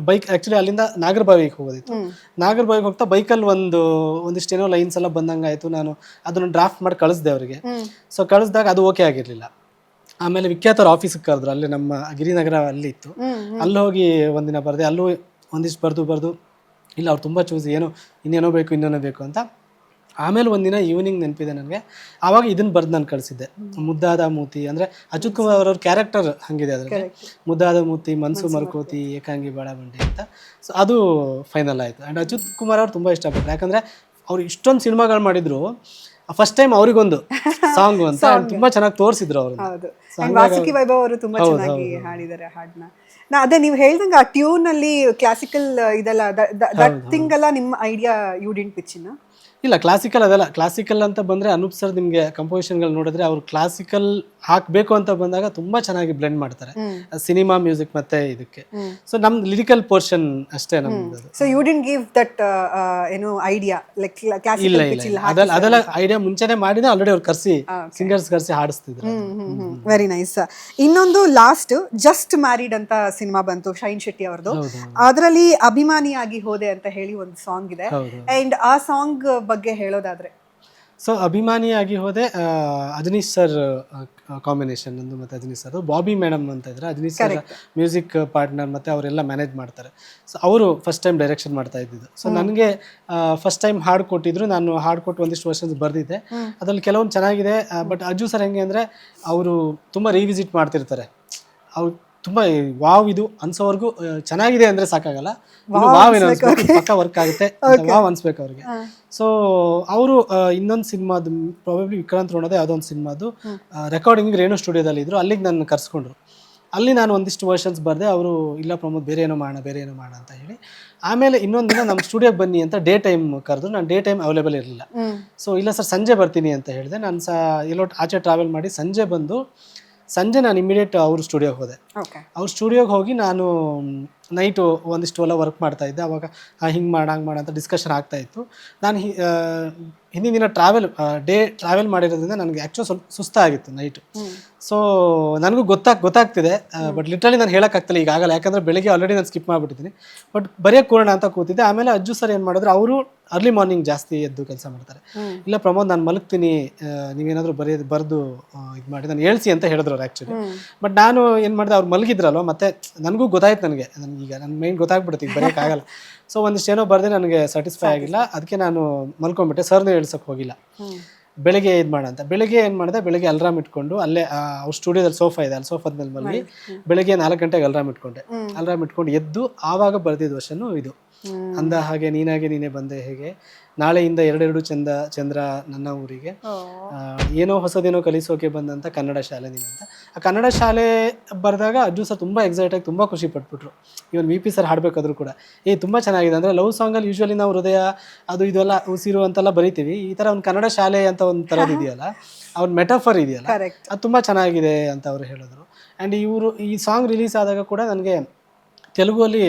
ಬೈಕ್, ಆ್ಯಕ್ಚುಲಿ ಅಲ್ಲಿಂದ ನಾಗರಬಾವಿಗೆ ಹೋಗೋದಿತ್ತು. ನಾಗರಬಾವಿಗೆ ಹೋಗ್ತಾ ಬೈಕಲ್ಲಿ ಒಂದಿಷ್ಟೇನೋ ಲೈನ್ಸ್ ಎಲ್ಲ ಬಂದಂಗೆ ಆಯಿತು. ನಾನು ಅದನ್ನು ಡ್ರಾಫ್ಟ್ ಮಾಡಿ ಕಳಿಸ್ದೆ ಅವರಿಗೆ. ಸೊ ಕಳಿಸ್ದಾಗ ಅದು ಓಕೆ ಆಗಿರಲಿಲ್ಲ. ಆಮೇಲೆ ವಿಖ್ಯಾತ್ ಅವ್ರ ಆಫೀಸಿಗೆ ಕರೆದ್ರು, ಅಲ್ಲಿ ನಮ್ಮ ಗಿರಿನಗರ ಅಲ್ಲಿ ಇತ್ತು. ಅಲ್ಲಿ ಹೋಗಿ ಒಂದಿನ ಬರೆದೆ, ಅಲ್ಲೂ ಒಂದಿಷ್ಟು ಬರೆದು ಇಲ್ಲ ಅವ್ರು ತುಂಬ ಇನ್ನೇನೋ ಬೇಕು ಅಂತ. ಆಮೇಲೆ ಒಂದಿನ ಈವ್ನಿಂಗ್ ನೆನಪಿದೆ ನನಗೆ, ಆವಾಗ ಇದನ್ನು ಬರೆದು ನಾನು ಕಳಿಸಿದ್ದೆ, ಮುದ್ದಾದ ಮೂತಿ. ಅಂದರೆ ಅಚ್ಯುತ್ ಕುಮಾರ್ ಅವ್ರವ್ರ ಕ್ಯಾರೆಕ್ಟರ್ ಹಾಗಿದೆ ಅದರಲ್ಲಿ, ಮುದ್ದಾದ ಮೂತಿ, ಮನಸ್ಸು ಮರ್ಕೋತಿ, ಏಕಾಂಗಿ ಬಾಳ ಬಂಡಿ ಅಂತ. ಸೊ ಅದು ಫೈನಲ್ ಆಯಿತು. ಆ್ಯಂಡ್ ಅಚ್ಯುತ್ ಕುಮಾರ್ ಅವ್ರು ತುಂಬ ಇಷ್ಟಪಟ್ಟರು, ಯಾಕಂದರೆ ಅವ್ರು ಇಷ್ಟೊಂದು ಸಿನಿಮಾಗಳು ಮಾಡಿದ್ರು, ಫಸ್ಟ್ ಟೈಮ್ ಅವ್ರಿಗೊಂದು ಸಾಂಗ್ ಅಂತ ತುಂಬಾ ಚೆನ್ನಾಗಿ ತೋರಿಸಿದ್ರು ಅವರು. ವಾಸುಕಿ ವೈಭವ್ ಅವರು ತುಂಬಾ ಚೆನ್ನಾಗಿ ಹಾಡಿದ್ದಾರೆ ಹಾಡನ್ನ. ಅದೇ ನೀವು ಹೇಳ್ದಂಗೆ ಆ ಟ್ಯೂನ್ ಅಲ್ಲಿ ಕ್ಲಾಸಿಕಲ್ ಇದೆಲ್ಲ ದಟ್ ಥಿಂಗ್ ಎಲ್ಲ ನಿಮ್ಮ ಐಡಿಯಾ, ಯು ಡಿಡ್ಂಟ್ ಪಿಚ್ ಇನ್? ಇಲ್ಲ, ಕ್ಲಾಸಿಕಲ್ ಅದಲ್ಲ. ಕ್ಲಾಸಿಕಲ್ ಅಂತ ಬಂದರೆ ಅನೂಪ್ ಸರ್ ನಿಮಗೆ ಕಂಪೋಸಿಷನ್ಗಳು ನೋಡಿದ್ರೆ ಅವ್ರು ಕ್ಲಾಸಿಕಲ್ ಹಾಕಬೇಕು ಅಂತ ಬಂದಾಗ ತುಂಬ ಚೆನ್ನಾಗಿ ಬ್ಲೆಂಡ್ ಮಾಡ್ತಾರೆ, ಸಿನಿಮಾ ಮ್ಯೂಸಿಕ್ ಮತ್ತೆ ಇದಕ್ಕೆ. ಸೊ ನಮ್ದು ಲಿರಿಕಲ್ ಪೋರ್ಷನ್ ಅಷ್ಟೇ ನಮ್ದು. So you didn't give that ಏನು ಐಡಿಯಾ ಲೈಕ್ ಕ್ಲಾಸಿಕಲ್ ಪಿಚ್? ಇಲ್ಲ, ಅದೆಲ್ಲ ಐಡಿಯಾ ಮುಂಚೆನೆ ಮಾಡಿದ್ರೆ ಆಲ್ರೆಡಿ ಅವ್ರು ಸಿಂಗರ್ಸ್ ಕರ್ಸಿ ಹಾಡಿಸ್ತಿದ್ರು. Very nice. ಇನ್ನೊಂದು ಲಾಸ್ಟ್ ಜಸ್ಟ್ ಮ್ಯಾರಿಡ್ ಅಂತ ಸಿನಿಮಾ ಬಂತು, ಶೈನ್ ಶೆಟ್ಟಿ ಅವ್ರದ್ದು. ಅದರಲ್ಲಿ ಅಭಿಮಾನಿಯಾಗಿ ಹೋದೆ ಅಂತ ಹೇಳಿ ಒಂದು ಸಾಂಗ್ ಇದೆ. ಅಂಡ್ ಆ ಸಾಂಗ್ ಬಗ್ಗೆ ಹೇಳೋದಾದ್ರೆ, ಸೊ ಅಭಿಮಾನಿಯಾಗಿ ಹೋದೆ ಅಜನೀಶ್ ಸರ್ ಕಾಂಬಿನೇಷನ್ ನಂದು ಮತ್ತು ಅಜನೀಶ್ ಸರ್, ಬಾಬಿ ಮೇಡಮ್ ಅಂತ ಇದ್ದಾರೆ, ಅಜನೀಶ್ ಸರ್ ಮ್ಯೂಸಿಕ್ ಪಾರ್ಟ್ನರ್ ಮತ್ತು ಅವರೆಲ್ಲ ಮ್ಯಾನೇಜ್ ಮಾಡ್ತಾರೆ. ಸೊ ಅವರು ಫಸ್ಟ್ ಟೈಮ್ ಡೈರೆಕ್ಷನ್ ಮಾಡ್ತಾ ಇದ್ದಿದ್ದು. ಸೊ ನನಗೆ ಫಸ್ಟ್ ಟೈಮ್ ಹಾಡು ಕೊಟ್ಟಿದ್ರು, ನಾನು ಹಾಡು ಕೊಟ್ಟು ಒಂದಿಷ್ಟು ವರ್ಷನ್ಸ್ ಬರೆದಿದ್ದೆ. ಅದರಲ್ಲಿ ಕೆಲವೊಂದು ಚೆನ್ನಾಗಿದೆ. ಬಟ್ ಅಜ್ಜು ಸರ್ ಹೆಂಗೆ ಅಂದರೆ ಅವರು ತುಂಬ ರಿವಿಸಿಟ್ ಮಾಡ್ತಿರ್ತಾರೆ. ಅವ್ರು ತುಂಬ ವಾವ್ ಇದು ಅನ್ಸೋವರೆಗೂ ಚೆನ್ನಾಗಿದೆ ಅಂದರೆ ಸಾಕಾಗಲ್ಲ, ವಾವ್ ಏನೋ ಪಕ್ಕ ವರ್ಕ್ ಆಗುತ್ತೆ, ವಾವ್ ಅನ್ಸ್ಬೇಕು ಅವ್ರಿಗೆ. ಸೊ ಅವರು ಇನ್ನೊಂದು ಸಿನಿಮಾದು ಪ್ರಾಬಬ್ಲಿ ವಿಕ್ರಾಂತ್ ರೋಣದೇ ಯಾವುದೊಂದು ಸಿನಿಮಾದು ರೆಕಾರ್ಡಿಂಗ್ ರೇಣು ಸ್ಟುಡಿಯೋದಲ್ಲಿ ಇದ್ರು, ಅಲ್ಲಿಗೆ ನನ್ನ ಕರ್ಸ್ಕೊಂಡ್ರು. ಅಲ್ಲಿ ನಾನು ಒಂದಿಷ್ಟು ವರ್ಷನ್ಸ್ ಬರೆದೆ. ಅವರು ಇಲ್ಲ ಪ್ರಮೋದ್ ಬೇರೆ ಏನೋ ಮಾಡೋಣ ಅಂತ ಹೇಳಿ. ಆಮೇಲೆ ಇನ್ನೊಂದು ದಿನ ನಮ್ಮ ಸ್ಟುಡಿಯೋಗೆ ಬನ್ನಿ ಅಂತ ಡೇ ಟೈಮ್ ಕರೆದ್ರು. ನಾನು ಡೇ ಟೈಮ್ ಅವೈಲೇಬಲ್ ಇರಲಿಲ್ಲ. ಸೊ ಇಲ್ಲ ಸರ್ ಸಂಜೆ ಬರ್ತೀನಿ ಅಂತ ಹೇಳಿದೆ. ನಾನು ಎಲ್ಲೋ ಆಚೆ ಟ್ರಾವೆಲ್ ಮಾಡಿ ಸಂಜೆ ನಾನು ಇಮಿಡಿಯೇಟ್ ಅವ್ರ ಸ್ಟುಡಿಯೋಗೆ ಹೋದೆ. ಅವ್ರ ಸ್ಟುಡಿಯೋಗೆ ಹೋಗಿ ನಾನು ನೈಟು ಒಂದಿಷ್ಟು ಎಲ್ಲ ವರ್ಕ್ ಮಾಡ್ತಾ ಇದ್ದೆ. ಅವಾಗ ಹಿಂಗೆ ಮಾಡ ಅಂತ ಡಿಸ್ಕಷನ್ ಆಗ್ತಾ ಇತ್ತು. ನಾನು ಹಿಂದಿನ ದಿನ ಟ್ರಾವೆಲ್ ಮಾಡಿರೋದ್ರಿಂದ ನನಗೆ ಆ್ಯಕ್ಚುಲಿ ಸ್ವಲ್ಪ ಸುಸ್ತಾಗಿತ್ತು ನೈಟು. ಸೊ ನನಗೂ ಗೊತ್ತಾಗ್ತಿದೆ, ಬಟ್ ಲಿಟ್ರಲಿ ನಾನು ಹೇಳೋಕ್ಕಾಗ್ತಿಲ್ಲ ಈಗಾಗಲೇ, ಯಾಕಂದರೆ ಬೆಳಿಗ್ಗೆ ಆಲ್ರೆಡಿ ನಾನು ಸ್ಕಿಪ್ ಮಾಡಿಬಿಟ್ಟಿದ್ದೀನಿ. ಬಟ್ ಬರೆಯೋಕ್ಕೆ ಕೂರೋಣ ಅಂತ ಕೂತಿದ್ದೆ. ಆಮೇಲೆ ಅಜ್ಜು ಸರ್ ಏನು ಮಾಡಿದ್ರು, ಅವರು ಅರ್ಲಿ ಮಾರ್ನಿಂಗ್ ಜಾಸ್ತಿ ಎದ್ದು ಕೆಲಸ ಮಾಡ್ತಾರೆ. ಇಲ್ಲ ಪ್ರಮೋದ್ ನಾನು ಮಲಗ್ತೀನಿ, ನೀವೇನಾದರೂ ಬರೆದು ಇದು ಮಾಡಿ ನಾನು ಹೇಳ್ಸಿ ಅಂತ ಹೇಳಿದ್ರು ಅವ್ರು ಆ್ಯಕ್ಚುಲಿ. ಬಟ್ ನಾನು ಏನು ಮಾಡಿದೆ, ಅವ್ರು ಮಲಗಿದ್ರಲ್ವ, ಮತ್ತು ನನಗೂ ಗೊತ್ತಾಯ್ತು, ನನಗೀಗ ನನ್ನ ಮೈಂಡ್ ಗೊತ್ತಾಗ್ಬಿಡುತ್ತೆ, ಈಗ ಬರೆಯೋಕ್ಕಾಗಲ್ಲ. ಸೊ ಒಂದಿಷ್ಟು ಏನೋ ಬರೆದೆ, ನನಗೆ ಸ್ಯಾಟಿಸ್ಫೈ ಆಗಿಲ್ಲ, ಅದಕ್ಕೆ ನಾನು ಮಲ್ಕೊಂಡ್ಬಿಟ್ಟೆ. ಸರ್ನೇ ಹೇಳ್ಸೋಕ್ಕೆ ಹೋಗಿಲ್ಲ. ಬೆಳಗ್ಗೆ ಇದು ಮಾಡ ಅಂತ. ಬೆಳಗ್ಗೆ ಏನು ಮಾಡಿದೆ, ಬೆಳಗ್ಗೆ ಅಲ್ರಾಮ್ ಇಟ್ಕೊಂಡು ಅಲ್ಲೇ ಅವ್ರ ಸ್ಟುಡಿಯೋದಲ್ಲಿ ಸೋಫಾ ಇದೆ, ಅಲ್ಲಿ ಸೋಫಾದ ಮೇಲೆ ಮಲಗಿ ಬೆಳಗ್ಗೆ 4 ಗಂಟೆಗೆ ಅಲ್ರಾಮ್ ಇಟ್ಕೊಂಡೆ. ಅಲ್ರಾಮ್ ಇಟ್ಕೊಂಡು ಎದ್ದು ಆವಾಗ ಬರ್ದಿದ್ದ ವರ್ಷನೂ ಇದು. ಅಂದ ಹಾಗೆ ನೀನಾಗೆ ನೀನೇ ಬಂದೆ ಹೇಗೆ, ನಾಳೆಯಿಂದ ಎರಡೆರಡು ಚಂದ್ರ ನನ್ನ ಊರಿಗೆ, ಏನೋ ಹೊಸದೇನೋ ಕಲಿಸೋಕೆ ಬಂದಂತ ಕನ್ನಡ ಶಾಲೆ ನೀನು ಅಂತ. ಆ ಕನ್ನಡ ಶಾಲೆ ಬರೆದಾಗ ಅಜ್ಜು ಸರ್ ತುಂಬ ಎಕ್ಸೈಟ್ ಆಗಿ ತುಂಬ ಖುಷಿ ಪಟ್ಬಿಟ್ರು. ಇವನ್ ವಿ ಪಿ ಸರ್ ಹಾಡಬೇಕಾದ್ರೂ ಕೂಡ ತುಂಬ ಚೆನ್ನಾಗಿದೆ. ಅಂದರೆ ಲವ್ ಸಾಂಗಲ್ಲಿ ಯೂಶ್ವಲಿ ನಾವು ಹೃದಯ ಅದು ಇದೆಲ್ಲ ಉಸಿರು ಅಂತೆಲ್ಲ ಬರಿತೀವಿ. ಈ ಥರ ಒಂದು ಕನ್ನಡ ಶಾಲೆ ಅಂತ ಒಂದು ಥರದ್ದು ಇದೆಯಲ್ಲ, ಅವ್ರ ಮೆಟಾಫರ್ ಇದೆಯಲ್ಲ, ಅದು ತುಂಬ ಚೆನ್ನಾಗಿದೆ ಅಂತ ಅವರು ಹೇಳಿದ್ರು. ಆ್ಯಂಡ್ ಈ ಸಾಂಗ್ ರಿಲೀಸ್ ಆದಾಗ ಕೂಡ ನನಗೆ ತೆಲುಗಲ್ಲಿ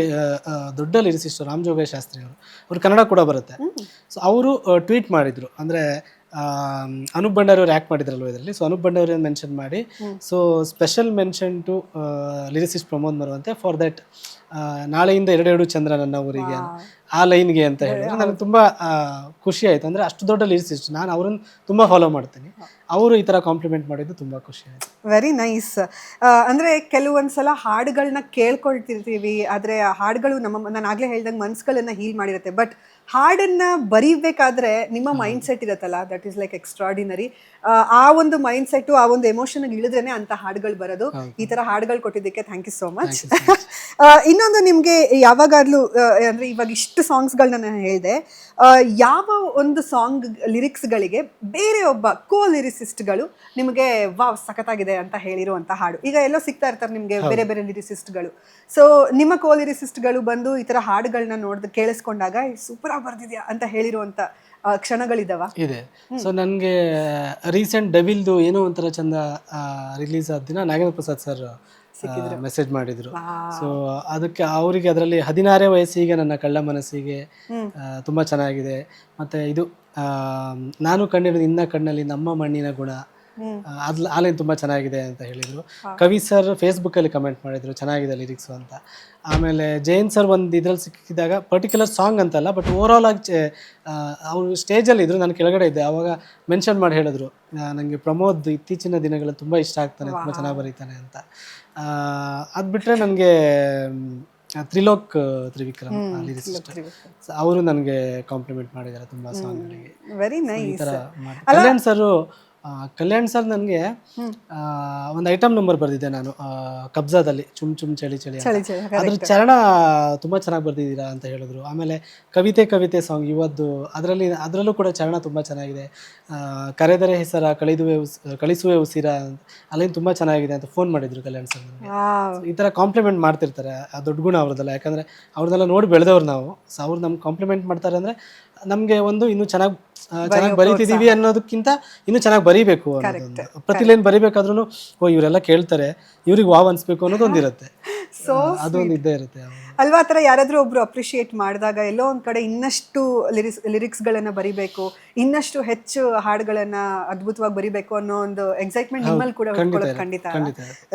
ದೊಡ್ಡ ಲಿರಿಸಿಸ್ಟ್ ರಾಮ್ ಜೋಗಯ್ಯ ಶಾಸ್ತ್ರಿ ಅವರು ಕನ್ನಡ ಕೂಡ ಬರುತ್ತೆ. ಸೊ ಅವರು ಟ್ವೀಟ್ ಮಾಡಿದರು, ಅಂದರೆ ಅನೂಪ್ ಭಂಡಾರಿ ಅವ್ರು ಆ್ಯಕ್ಟ್ ಮಾಡಿದ್ರಲ್ವ ಇದರಲ್ಲಿ. ಸೊ ಅನೂಪ್ ಭಂಡಾರಿ ಅವ್ರನ್ನ ಮೆನ್ಷನ್ ಮಾಡಿ, so special mention to lyricist Pramod Maravanthe for that ನಾಳೆಯಿಂದ ಎರಡೆರಡು ಚಂದ್ರ ನನ್ನ ಊರಿಗೆ ಆ ಲೈನ್ಗೆ ಅಂತ ಹೇಳಿದ್ರೆ ನನಗೆ ತುಂಬ ಖುಷಿ ಆಯಿತು. ಅಂದರೆ ಅಷ್ಟು ದೊಡ್ಡ ಲಿರಿಸಿಸ್ಟ್, ನಾನು ಅವ್ರನ್ನ ತುಂಬ ಫಾಲೋ ಮಾಡ್ತೀನಿ. ಅವರು ಈ ಥರ ಕಾಂಪ್ಲಿಮೆಂಟ್ ಮಾಡಿದ್ದು ತುಂಬ ಖುಷಿ ಆಯಿತು. Very nice. ಅಂದರೆ ಕೆಲವೊಂದ್ಸಲ ಹಾಡುಗಳನ್ನ ಕೇಳ್ಕೊಳ್ತಿರ್ತೀವಿ, ಆದರೆ ಆ ಹಾಡುಗಳು ನಾನು ಆಗಲೇ ಹೇಳ್ದಂಗೆ ಮನ್ಸುಗಳನ್ನ ಹೀಲ್ ಮಾಡಿರುತ್ತೆ. ಬಟ್ ಹಾಡನ್ನ ಬರೀಬೇಕಾದ್ರೆ ನಿಮ್ಮ ಮೈಂಡ್ ಸೆಟ್ ಇರುತ್ತಲ್ಲ, ದಟ್ ಈಸ್ ಲೈಕ್ ಎಕ್ಸ್ಟ್ರಾಡಿನರಿ. ಆ ಒಂದು ಮೈಂಡ್ ಸೆಟ್ಟು, ಆ ಒಂದು ಎಮೋಷನ್ಗೆ ಇಳಿದ್ರೇನೆ ಅಂತ ಹಾಡುಗಳು ಬರೋದು. ಈ ಥರ ಹಾಡುಗಳು ಕೊಟ್ಟಿದ್ದಕ್ಕೆ ಥ್ಯಾಂಕ್ ಯು ಸೋ ಮಚ್. ಇನ್ನೊಂದು, ನಿಮಗೆ ಯಾವಾಗಾದ್ರೂ ಅಂದರೆ ಇವಾಗ ಇಷ್ಟು ಸಾಂಗ್ಸ್ಗಳನ್ನ ನಾನು ಹೇಳಿದೆ, ಯಾವ ಒಂದು ಸಾಂಗ್ ಲಿರಿಕ್ಸ್ಗಳಿಗೆ ಬೇರೆ ಒಬ್ಬ ಕೋ ಲಿರಿಸಿಸ್ಟ್ಗಳು ನಿಮಗೆ ವಾವ್ ಸಖತ್ತಾಗಿದೆ ಅಂತ ಹೇಳಿರುವಂಥ ಹಾಡು? ಈಗ ಎಲ್ಲೋ ಸಿಗ್ತಾ ಇರ್ತಾರೆ ನಿಮಗೆ ಬೇರೆ ಬೇರೆ ಲಿರಿಸಿಸ್ಟ್ಗಳು. ಸೊ ನಿಮ್ಮ ಕೋ ಲಿರಿಸಿಸ್ಟ್ಗಳು ಬಂದು ಈ ಥರ ಹಾಡುಗಳನ್ನ ಕೇಳಿಸ್ಕೊಂಡಾಗ ಸೂಪರ್ ಆಗಿ ಬರ್ದಿದ್ಯಾ ಅಂತ ಹೇಳಿರುವಂಥ ಕ್ಷಣಗಳಿದಾವ? ಇದೆ. ಸೊ ನನಗೆ ರೀಸೆಂಟ್ ಡೆವಿಲ್ದು ಏನೋ ಒಂಥರ ಚಂದ ರಿಲೀಸ್ ಆದ ದಿನ ನಾಗೇಂದ್ರ ಪ್ರಸಾದ್ ಸರ್ ಮೆಸೇಜ್ ಮಾಡಿದ್ರು. ಸೊ ಅದಕ್ಕೆ ಅವರಿಗೆ ಅದರಲ್ಲಿ 16 ವಯಸ್ಸಿಗೆ ನನ್ನ ಕಳ್ಳ ಮನಸ್ಸಿಗೆ ತುಂಬ ಚೆನ್ನಾಗಿದೆ. ಮತ್ತು ಇದು ನಾನು ಕಂಡಿರೋದು ನಿನ್ನ ಕಣ್ಣಲ್ಲಿ ನಮ್ಮ ಮಣ್ಣಿನ ಗುಣ, ಆಲೈನ್ ತುಂಬ ಚೆನ್ನಾಗಿದೆ ಅಂತ ಹೇಳಿದರು. ಕವಿ ಸರ್ ಫೇಸ್ಬುಕ್ಕಲ್ಲಿ ಕಮೆಂಟ್ ಮಾಡಿದರು ಚೆನ್ನಾಗಿದೆ ಲಿರಿಕ್ಸು ಅಂತ. ಆಮೇಲೆ ಜೈನ್ ಸರ್ ಒಂದು ಇದ್ರಲ್ಲಿ ಸಿಕ್ಕಿದಾಗ ಪರ್ಟಿಕ್ಯುಲರ್ ಸಾಂಗ್ ಅಂತಲ್ಲ, ಬಟ್ ಓವರ್ ಆಲ್ ಆಗಿ ಅವರು ಸ್ಟೇಜಲ್ಲಿ ಇದ್ದರು, ನಾನು ಕೆಳಗಡೆ ಇದ್ದೆ. ಆವಾಗ ಮೆನ್ಷನ್ ಮಾಡಿ ಹೇಳಿದ್ರು, ನನಗೆ ಪ್ರಮೋದ್ ಇತ್ತೀಚಿನ ದಿನಗಳಲ್ಲಿ ತುಂಬ ಇಷ್ಟ ಆಗ್ತಾನೆ, ತುಂಬ ಚೆನ್ನಾಗಿ ಬರೀತಾನೆ ಅಂತ. ಅದು ಬಿಟ್ಟರೆ ನನಗೆ ತ್ರಿಲೋಕ್ ತ್ರಿವಿಕ್ರಮ್ ಲಿರಿಸಿಸ್ಟ್, ಅವರು ನನಗೆ ಕಾಂಪ್ಲಿಮೆಂಟ್ ಮಾಡಿದ್ದಾರೆ ತುಂಬ ಸಾಂಗ್ಗಳಿಗೆ. Very nice. ಕಲ್ಯಾಣ್ ಸರ್ ನನಗೆ ಒಂದು ಐಟಮ್ ನಂಬರ್ ಬರೆದಿದ್ದೆ ನಾನು ಕಬ್ಜಾದಲ್ಲಿ, ಚುಮ್ ಚುಮ್ ಚಳಿ ಚಳಿ, ಅದ್ರ ಚರಣ ತುಂಬ ಚೆನ್ನಾಗಿ ಬರ್ದಿದ್ದೀರಾ ಅಂತ ಹೇಳಿದ್ರು. ಆಮೇಲೆ ಕವಿತೆ ಸಾಂಗ್ ಇವತ್ತು ಅದರಲ್ಲೂ ಕೂಡ ಚರಣ ತುಂಬ ಚೆನ್ನಾಗಿದೆ. ಕರೆದರೆ ಹೆಸರ ಕಳಿಸುವೆ ಉಸಿರ ಅಲ್ಲೇನು ತುಂಬ ಚೆನ್ನಾಗಿದೆ ಅಂತ ಫೋನ್ ಮಾಡಿದ್ರು ಕಲ್ಯಾಣ್ ಸರ್ ನನಗೆ. ಈ ಥರ ಕಾಂಪ್ಲಿಮೆಂಟ್ ಮಾಡ್ತಿರ್ತಾರೆ, ದೊಡ್ಡ ಗುಣ ಅವ್ರದ್ದೆಲ್ಲ. ಯಾಕಂದರೆ ಅವ್ರನ್ನೆಲ್ಲ ನೋಡಿ ಬೆಳೆದವ್ರು ನಾವು. ಸೊ ಅವ್ರು ನಮ್ಗೆ ಕಾಂಪ್ಲಿಮೆಂಟ್ ಮಾಡ್ತಾರೆ ಅಂದರೆ ನಮಗೆ ಒಂದು ಇನ್ನೂ ಚೆನ್ನಾಗಿ ಬರೀತಿದ್ದೀವಿ ಅನ್ನೋದಕ್ಕಿಂತ ಇನ್ನೂ ಚೆನ್ನಾಗಿ ಬರೀಬೇಕು ಅನ್ನೋದೊಂದು, ಪ್ರತಿ ಲೈನ್ ಬರೀಬೇಕಾದ್ರೂ ಇವರೆಲ್ಲ ಕೇಳ್ತಾರೆ, ಇವ್ರಿಗೆ ವಾವ್ ಅನ್ಸ್ಬೇಕು ಅನ್ನೋದೊಂದಿರುತ್ತೆ. ಅದೊಂದು ಇದ್ದೇ ಇರುತ್ತೆ ಅಲ್ವಾ? ಆ ಥರ ಯಾರಾದರೂ ಒಬ್ರು ಅಪ್ರಿಷಿಯೇಟ್ ಮಾಡಿದಾಗ ಎಲ್ಲೋ ಒಂದು ಕಡೆ ಇನ್ನಷ್ಟು ಲಿರಿಕ್ಸ್ಗಳನ್ನು ಬರೀಬೇಕು, ಇನ್ನಷ್ಟು ಹೆಚ್ಚು ಹಾಡುಗಳನ್ನು ಅದ್ಭುತವಾಗಿ ಬರೀಬೇಕು ಅನ್ನೋ ಒಂದು ಎಕ್ಸೈಟ್ಮೆಂಟ್ ನಿಮ್ಮಲ್ಲಿ ಕೂಡ ಖಂಡಿತ.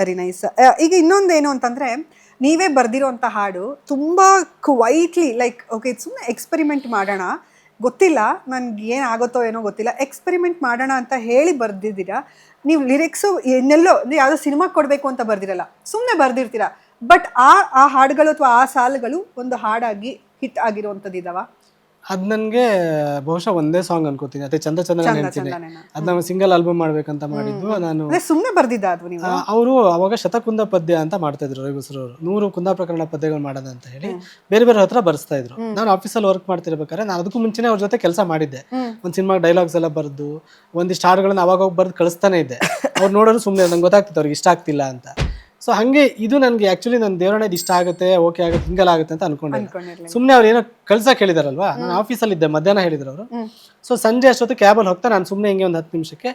Very nice. ಈಗ ಇನ್ನೊಂದೇನು ಅಂತಂದರೆ, ನೀವೇ ಬರೆದಿರೋಂಥ ಹಾಡು ತುಂಬ ಕ್ವೈಟ್ಲಿ ಲೈಕ್ ಓಕೆ ಸುಮ್ಮನೆ ಎಕ್ಸ್ಪೆರಿಮೆಂಟ್ ಮಾಡೋಣ, ಗೊತ್ತಿಲ್ಲ ನನಗೆ ಏನಾಗುತ್ತೋ ಏನೋ ಗೊತ್ತಿಲ್ಲ, ಎಕ್ಸ್ಪೆರಿಮೆಂಟ್ ಮಾಡೋಣ ಅಂತ ಹೇಳಿ ಬರ್ದಿದ್ದೀರಾ. ನೀವು ಲಿರಿಕ್ಸು ಇನ್ನೆಲ್ಲೋ ಅಂದರೆ ಯಾವುದೋ ಸಿನಿಮಾಗೆ ಕೊಡಬೇಕು ಅಂತ ಬರ್ದಿರಲ್ಲ, ಸುಮ್ಮನೆ ಬರ್ದಿರ್ತೀರ. ಬಟ್ ಆ ಹಾಡುಗಳು ಅಥವಾ ಆ ಸಾಲುಗಳು ಒಂದು ಹಾಡಾಗಿ ಹಿಟ್ ಆಗಿರುವಂಥದ್ದು ಇದಾವ? ಅದು ನನಗೆ ಬಹುಶಃ ಒಂದೇ ಸಾಂಗ್ ಅನ್ಕೋತೀನಿ, ಅದೇ ಚಂದ ಚಂದ ಹೇಳ್ತೀನಿ. ಅದು ನಾವು ಸಿಂಗಲ್ ಆಲ್ಬಮ್ ಮಾಡ್ಬೇಕಂತ ಮಾಡಿದ್ದು. ನಾನು ಸುಮ್ಮನೆ ಬರ್ದಿದ್ದ ಅದು? ಅವರು ಅವಾಗ ಶತಕುಂದ ಪದ್ಯ ಅಂತ ಮಾಡ್ತಾ ಇದ್ರು ರವಿಬಸರವರು, 100 ಕುಂದ ಪ್ರಕರಣ ಪದ್ಯಗಳು ಮಾಡೋದಂತ ಹೇಳಿ ಬೇರೆ ಬೇರೆ ಹತ್ರ ಬರ್ಸ್ತಾ ಇದ್ರು. ನಾನು ಆಫೀಸಲ್ಲಿ ವರ್ಕ್ ಮಾಡ್ತಿರ್ಬೇಕಾದ್ರೆ ನಾನು ಅದಕ್ಕೂ ಮುಂಚೆನೆ ಅವ್ರ ಜೊತೆ ಕೆಲಸ ಮಾಡಿದ್ದೆ. ಒಂದು ಸಿನಿಮಾ ಡೈಲಾಗ್ಸ್ ಎಲ್ಲ ಬರೆದು ಒಂದಿಷ್ಟು ಹಾಡುಗಳನ್ನ ಅವಾಗ ಹೋಗಿ ಬರ್ದು ಕಳಿಸ್ತಾನೆ ಇದ್ದೆ. ಅವ್ರು ನೋಡೋರು ಸುಮ್ಮನೆ ನಂಗೆ ಗೊತ್ತಾಗ್ತಿತ್ತು ಅವ್ರಿಗೆ ಇಷ್ಟ ಆಗ್ತಿಲ್ಲ ಅಂತ. ಸೊ ಹಾಗೆ ಇದು ನನಗೆ ಆ್ಯಕ್ಚುಲಿ ನನ್ನ ದೇವರಣ್ಣ ಇದು ಇಷ್ಟ ಆಗುತ್ತೆ, ಓಕೆ ಆಗುತ್ತೆ, ಹಿಂಗೆಲ್ಲ ಆಗುತ್ತೆ ಅಂತ ಅನ್ಕೊಂಡಿದ್ದೆ. ಸುಮ್ಮನೆ ಅವ್ರು ಏನೋ ಕಳ್ಸಕ್ಕೆ ಹೇಳಿದಾರಲ್ವಾ, ನಾನು ಆಫೀಸಲ್ಲಿ ಇದ್ದೆ, ಮಧ್ಯಾಹ್ನ ಹೇಳಿದ್ರು ಅವರು. ಸೊ ಸಂಜೆ ಅಷ್ಟೊತ್ತು ಕ್ಯಾಬಲ್ಲಿ ಹೋಗ್ತಾ ನಾನು ಸುಮ್ಮನೆ ಹಿಂಗೆ ಒಂದು 10 ನಿಮಿಷಕ್ಕೆ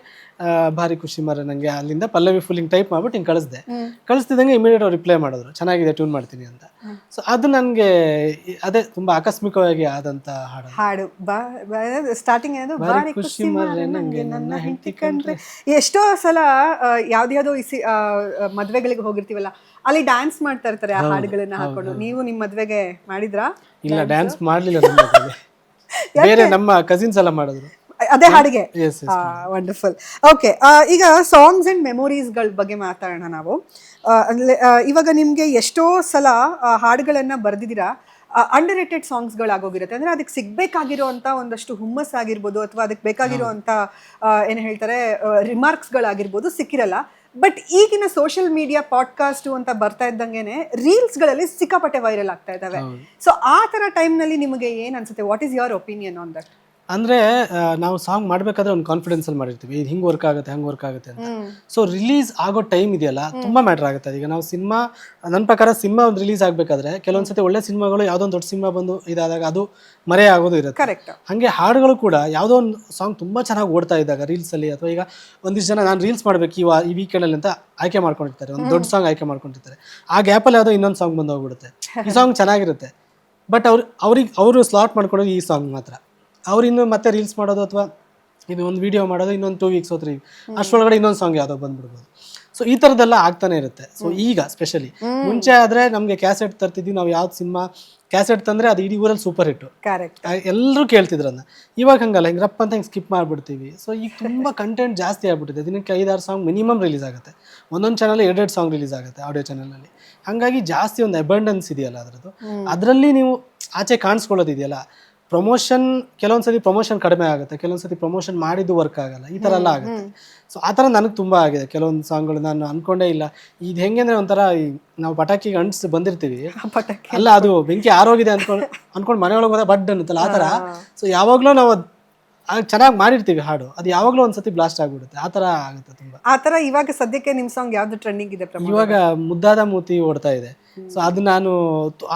ಭಾರಿ ಖುಷಿ ಮಾರ ನನಗೆ ಅಲ್ಲಿಂದ ಪಲ್ಲವಿ ಫುಲ್ ಹಿಂಗೆ ಟೈಪ್ ಮಾಡ್ಬಿಟ್ಟು ಹಿಂಗೆ ಕಳಿಸ್ತಿದ್ದಂಗೆ ಇಮಿಡಿಯೇಟ್ ಅವ್ರು ರಿಪ್ಲೈ ಮಾಡಿದ್ರು, ಚೆನ್ನಾಗಿದೆ ಟ್ಯೂನ್ ಮಾಡ್ತೀನಿ ಅಂತ. ಸೊ ಅದು ನನಗೆ ಅದೇ ತುಂಬ ಆಕಸ್ಮಿಕವಾಗಿ ಆದಂಥ ಹಾಡು. ಸ್ಟಾರ್ಟಿಂಗ್ ಏನದು, ಭಾರಿ ಖುಷಿ ಮಾರ ನನಗೆ ನನ್ನ ಹೆಂಡತಿ ಕಂಡ್ರೆ. ಎಷ್ಟೋ ಸಲ ಯಾವ್ದ್ಯಾವ್ದೋ ಮದ್ವೆಗಳಿಗೆ ಹೋಗಿರ್ತೀವಲ್ಲ, ಅಲ್ಲಿ ಡ್ಯಾನ್ಸ್ ಮಾಡ್ತಾ ಇರ್ತಾರೆ ಆ ಹಾಡುಗಳನ್ನ ಹಾಕೊಂಡು. ನೀವು ನಿಮ್ಮ ಮದ್ವೆಗೆ ಮಾಡಿದ್ರಾ? ಇಲ್ಲ, ಡ್ಯಾನ್ಸ್ ಮಾಡಲಿಲ್ಲ, ಬೇರೆ ನಮ್ಮ ಕಸಿನ್ಸ್ ಎಲ್ಲ ಮಾಡಿದ್ರು ಅದೇ ಹಾಡಿಗೆ. ವಂಡರ್ಫುಲ್. ಓಕೆ, ಈಗ ಸಾಂಗ್ಸ್ ಅಂಡ್ ಮೆಮೊರೀಸ್ಗಳ ಬಗ್ಗೆ ಮಾತಾಡೋಣ ನಾವು. ಇವಾಗ ನಿಮಗೆ ಎಷ್ಟೋ ಸಲ ಹಾಡುಗಳನ್ನು ಬರೆದಿದ್ದೀರಾ, ಅಂಡರ್ ರೇಟೆಡ್ ಸಾಂಗ್ಸ್ಗಳಾಗೋಗಿರುತ್ತೆ. ಅಂದರೆ ಅದಕ್ಕೆ ಸಿಗಬೇಕಾಗಿರೋಂಥ ಒಂದಷ್ಟು ಹುಮ್ಮಸ್ ಆಗಿರ್ಬೋದು ಅಥವಾ ಅದಕ್ಕೆ ಬೇಕಾಗಿರೋಂಥ ಏನು ಹೇಳ್ತಾರೆ ರಿಮಾರ್ಕ್ಸ್ಗಳಾಗಿರ್ಬೋದು ಸಿಕ್ಕಿರಲ್ಲ. ಬಟ್ ಈಗಿನ ಸೋಷಿಯಲ್ ಮೀಡಿಯಾ ಪಾಡ್ಕಾಸ್ಟು ಅಂತ ಬರ್ತಾ ಇದ್ದಂಗೆನೆ ರೀಲ್ಸ್ಗಳಲ್ಲಿ ಸಿಕ್ಕಾಪಟ್ಟೆ ವೈರಲ್ ಆಗ್ತಾ ಇದ್ದಾವೆ. ಸೊ ಆ ಥರ ಟೈಮ್ನಲ್ಲಿ ನಿಮಗೆ ಏನು ಅನ್ಸುತ್ತೆ? What is your opinion on that? ಅಂದರೆ ನಾವು ಸಾಂಗ್ ಮಾಡಬೇಕಾದ್ರೆ ಒಂದು ಕಾನ್ಫಿಡೆನ್ಸಲ್ಲಿ ಮಾಡಿರ್ತೀವಿ, ಇದು ಹಿಂಗೆ ವರ್ಕ್ ಆಗುತ್ತೆ ಹಂಗೆ ವರ್ಕ್ ಆಗುತ್ತೆ ಅಂತ. ಸೊ ರಿಲೀಸ್ ಆಗೋ ಟೈಮ್ ಇದೆಯಲ್ಲ ತುಂಬ ಮ್ಯಾಟ್ರ್ ಆಗುತ್ತೆ. ಈಗ ನಾವು ಸಿನಿಮಾ, ನನ್ನ ಪ್ರಕಾರ ಸಿನಿಮಾ ಒಂದು ರಿಲೀಸ್ ಆಗಬೇಕಾದ್ರೆ ಕೆಲವೊಂದ್ಸತಿ ಒಳ್ಳೆ ಸಿನಿಮಾಗಳು ಯಾವುದೋ ಒಂದು ದೊಡ್ಡ ಸಿನಿಮಾ ಬಂದು ಇದಾದಾಗ ಅದು ಮರೆ ಆಗೋದು ಇರುತ್ತೆ. ಕರೆಕ್ಟ್. ಹಾಗೆ ಹಾಡುಗಳು ಕೂಡ ಯಾವುದೋ ಒಂದು ಸಾಂಗ್ ತುಂಬ ಚೆನ್ನಾಗಿ ಓಡ್ತಾ ಇದ್ದಾಗ ರೀಲ್ಸಲ್ಲಿ, ಅಥವಾ ಈಗ ಒಂದಿಷ್ಟು ಜನ ನಾನು ರೀಲ್ಸ್ ಮಾಡಬೇಕು ಈ ವೀಕೆಂಡಲ್ಲಿ ಅಂತ ಆಯ್ಕೆ ಮಾಡ್ಕೊಂಡಿರ್ತಾರೆ, ಒಂದು ದೊಡ್ಡ ಸಾಂಗ್ ಆಯ್ಕೆ ಮಾಡ್ಕೊಂಡಿರ್ತಾರೆ. ಆ ಗ್ಯಾಪಲ್ಲಿ ಯಾವುದೋ ಇನ್ನೊಂದು ಸಾಂಗ್ ಬಂದು ಹೋಗ್ಬಿಡುತ್ತೆ. ಈ ಸಾಂಗ್ ಚೆನ್ನಾಗಿರುತ್ತೆ, ಬಟ್ ಅವರು ಸ್ಲಾಟ್ ಮಾಡ್ಕೊಳ್ಳೋದು ಈ ಸಾಂಗ್ ಮಾತ್ರ. ಅವ್ರು ಇನ್ನು ಮತ್ತೆ ರೀಲ್ಸ್ ಮಾಡೋದು ಅಥವಾ ಇದು ಒಂದು ವಿಡಿಯೋ ಮಾಡೋದು ಇನ್ನೊಂದು 2 ವೀಕ್ಸ್ 3 ಅಷ್ಟರೊಳಗಡೆ ಇನ್ನೊಂದು ಸಾಂಗ್ ಯಾವುದೋ ಬಂದ್ಬಿಡ್ಬೋದು. ಸೊ ಈ ಥರದ್ದೆಲ್ಲ ಆಗ್ತಾನೆ ಇರುತ್ತೆ. ಸೊ ಈಗ ಸ್ಪೆಷಲಿ ಮುಂಚೆ ಆದರೆ ನಮಗೆ ಕ್ಯಾಸೆಟ್ ತರ್ತಿದ್ವಿ ನಾವು, ಯಾವ್ದು ಸಿನಿಮಾ ಕ್ಯಾಸೆಟ್ ತಂದರೆ ಅದು ಇಡೀ ಊರಲ್ಲಿ ಸೂಪರ್ ಹಿಟ್ಟು, ಕರೆಕ್ಟ್, ಎಲ್ಲರೂ ಕೇಳ್ತಿದ್ರು ಅದನ್ನ. ಇವಾಗ ಹಂಗಲ್ಲ, ಹಿಂಗೆ ರಪ್ಪ ಅಂತ ಹಿಂಗೆ ಸ್ಕಿಪ್ ಮಾಡಿಬಿಡ್ತೀವಿ. ಸೊ ಈಗ ತುಂಬ ಕಂಟೆಂಟ್ ಜಾಸ್ತಿ ಆಗ್ಬಿಟ್ಟಿದೆ. ದಿನಕ್ಕೆ 5-6 ಸಾಂಗ್ ಮಿನಿಮಮ್ ರಿಲೀಸ್ ಆಗುತ್ತೆ. ಒಂದೊಂದು ಚಾನಲ್ 2 ಸಾಂಗ್ ರಿಲೀಸ್ ಆಗುತ್ತೆ ಆಡಿಯೋ ಚಾನಲಲ್ಲಿ. ಹಾಗಾಗಿ ಜಾಸ್ತಿ ಒಂದು ಅಬಂಡೆನ್ಸ್ ಇದೆಯಲ್ಲ ಅದರದ್ದು. ಅದರಲ್ಲಿ ನೀವು ಆಚೆ ಕಾಣಿಸ್ಕೊಳ್ಳೋದಿದೆಯಲ್ಲ, ಪ್ರಮೋಷನ್ ಕೆಲವೊಂದ್ಸತಿ ಪ್ರಮೋಷನ್ ಕಡಿಮೆ ಆಗುತ್ತೆ, ಕೆಲವೊಂದ್ಸತಿ ಪ್ರಮೋಷನ್ ಮಾಡಿದ್ದು ವರ್ಕ್ ಆಗಲ್ಲ, ಈ ಥರ ಎಲ್ಲ ಆಗುತ್ತೆ. ಸೊ ಆ ಥರ ನನಗೆ ತುಂಬ ಆಗಿದೆ. ಕೆಲವೊಂದು ಸಾಂಗ್ಗಳು ನಾನು ಅನ್ಕೊಂಡೇ ಇಲ್ಲ. ಇದು ಹೆಂಗೆ ಅಂದರೆ ಒಂಥರ ನಾವು ಪಟಾಕಿಗೆ ಅಂಟಿಸಿ ಬಂದಿರ್ತೀವಿ, ಅಲ್ಲ ಅದು ಬೆಂಕಿ ಆರೋಗಿದೆ ಅನ್ಕೊಂಡು ಮನೆಯೊಳಗೆ ಹೋದ ಬಡ್ ಅನ್ನುತ್ತಲ್ಲ ಆ ಥರ. ಸೊ ಯಾವಾಗಲೂ ನಾವು ಚೆನ್ನಾಗಿ ಮಾಡಿರ್ತೀವಿ ಹಾಡು, ಅದು ಯಾವಾಗಲೂ ಒಂದ್ಸತಿ ಬ್ಲಾಸ್ಟ್ ಆಗಿಬಿಡುತ್ತೆ. ಆ ಥರ ಆಗುತ್ತೆ ತುಂಬ. ಆ ಥರ ಇವಾಗ ಸದ್ಯಕ್ಕೆ ನಿಮ್ಮ ಸಾಂಗ್ ಯಾವ್ದು ಟ್ರೆಂಡಿಂಗ್ ಇದೆ? ಇವಾಗ ಮುದ್ದಾದ ಮೂತಿ ಓಡ್ತಾ ಇದೆ. ಸೊ ಅದು ನಾನು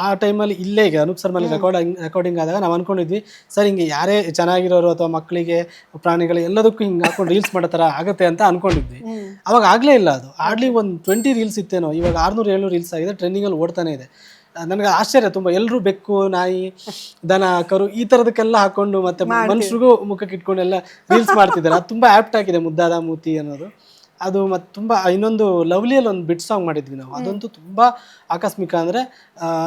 ಆ ಟೈಮಲ್ಲಿ ಇಲ್ಲೇ ಈಗ ಅನೂಪ್ ಸರ್ಮಲ್ಲಿ ರೆಕಾರ್ಡಿಂಗ್ ಆದಾಗ ನಾವು ಅನ್ಕೊಂಡಿದ್ವಿ, ಸರ್ ಹಿಂಗೆ ಯಾರೇ ಚೆನ್ನಾಗಿರೋರು ಅಥವಾ ಮಕ್ಕಳಿಗೆ ಪ್ರಾಣಿಗಳು ಎಲ್ಲದಕ್ಕೂ ಹಿಂಗೆ ಹಾಕೊಂಡು ರೀಲ್ಸ್ ಮಾಡೋ ಥರ ಆಗುತ್ತೆ ಅಂತ ಅನ್ಕೊಂಡಿದ್ವಿ. ಅವಾಗ ಆಗಲೇ ಇಲ್ಲ. ಅದು ಆಡ್ಲಿ ಒಂದು 20 ರೀಲ್ಸ್ ಇತ್ತೇನೋ, ಇವಾಗ 600-700 ರೀಲ್ಸ್ ಆಗಿದೆ, ಟ್ರೆಂಡಿಂಗಲ್ಲಿ ಓಡ್ತಾನೆ ಇದೆ. ನನಗೆ ಆಶ್ಚರ್ಯ ತುಂಬ. ಎಲ್ಲರೂ ಬೆಕ್ಕು, ನಾಯಿ, ದನ, ಕರು ಈ ಥರದಕ್ಕೆಲ್ಲ ಹಾಕೊಂಡು ಮತ್ತೆ ಮನುಷ್ಯರಿಗೂ ಮುಖಕ್ಕೆ ಇಟ್ಕೊಂಡು ಎಲ್ಲ ರೀಲ್ಸ್ ಮಾಡ್ತಿದ್ದಾರೆ. ಅದು ತುಂಬ ಆ್ಯಪ್ಟ್ ಆಗಿದೆ ಮುದ್ದಾದ ಮೂತಿ ಅನ್ನೋದು. ಅದು ಮತ್ತು ತುಂಬ ಇನ್ನೊಂದು ಲವ್ಲಿಯಲ್ಲಿ ಒಂದು ಬಿಟ್ ಸಾಂಗ್ ಮಾಡಿದ್ವಿ ನಾವು, ಅದಂತೂ ತುಂಬ ಆಕಸ್ಮಿಕ. ಅಂದರೆ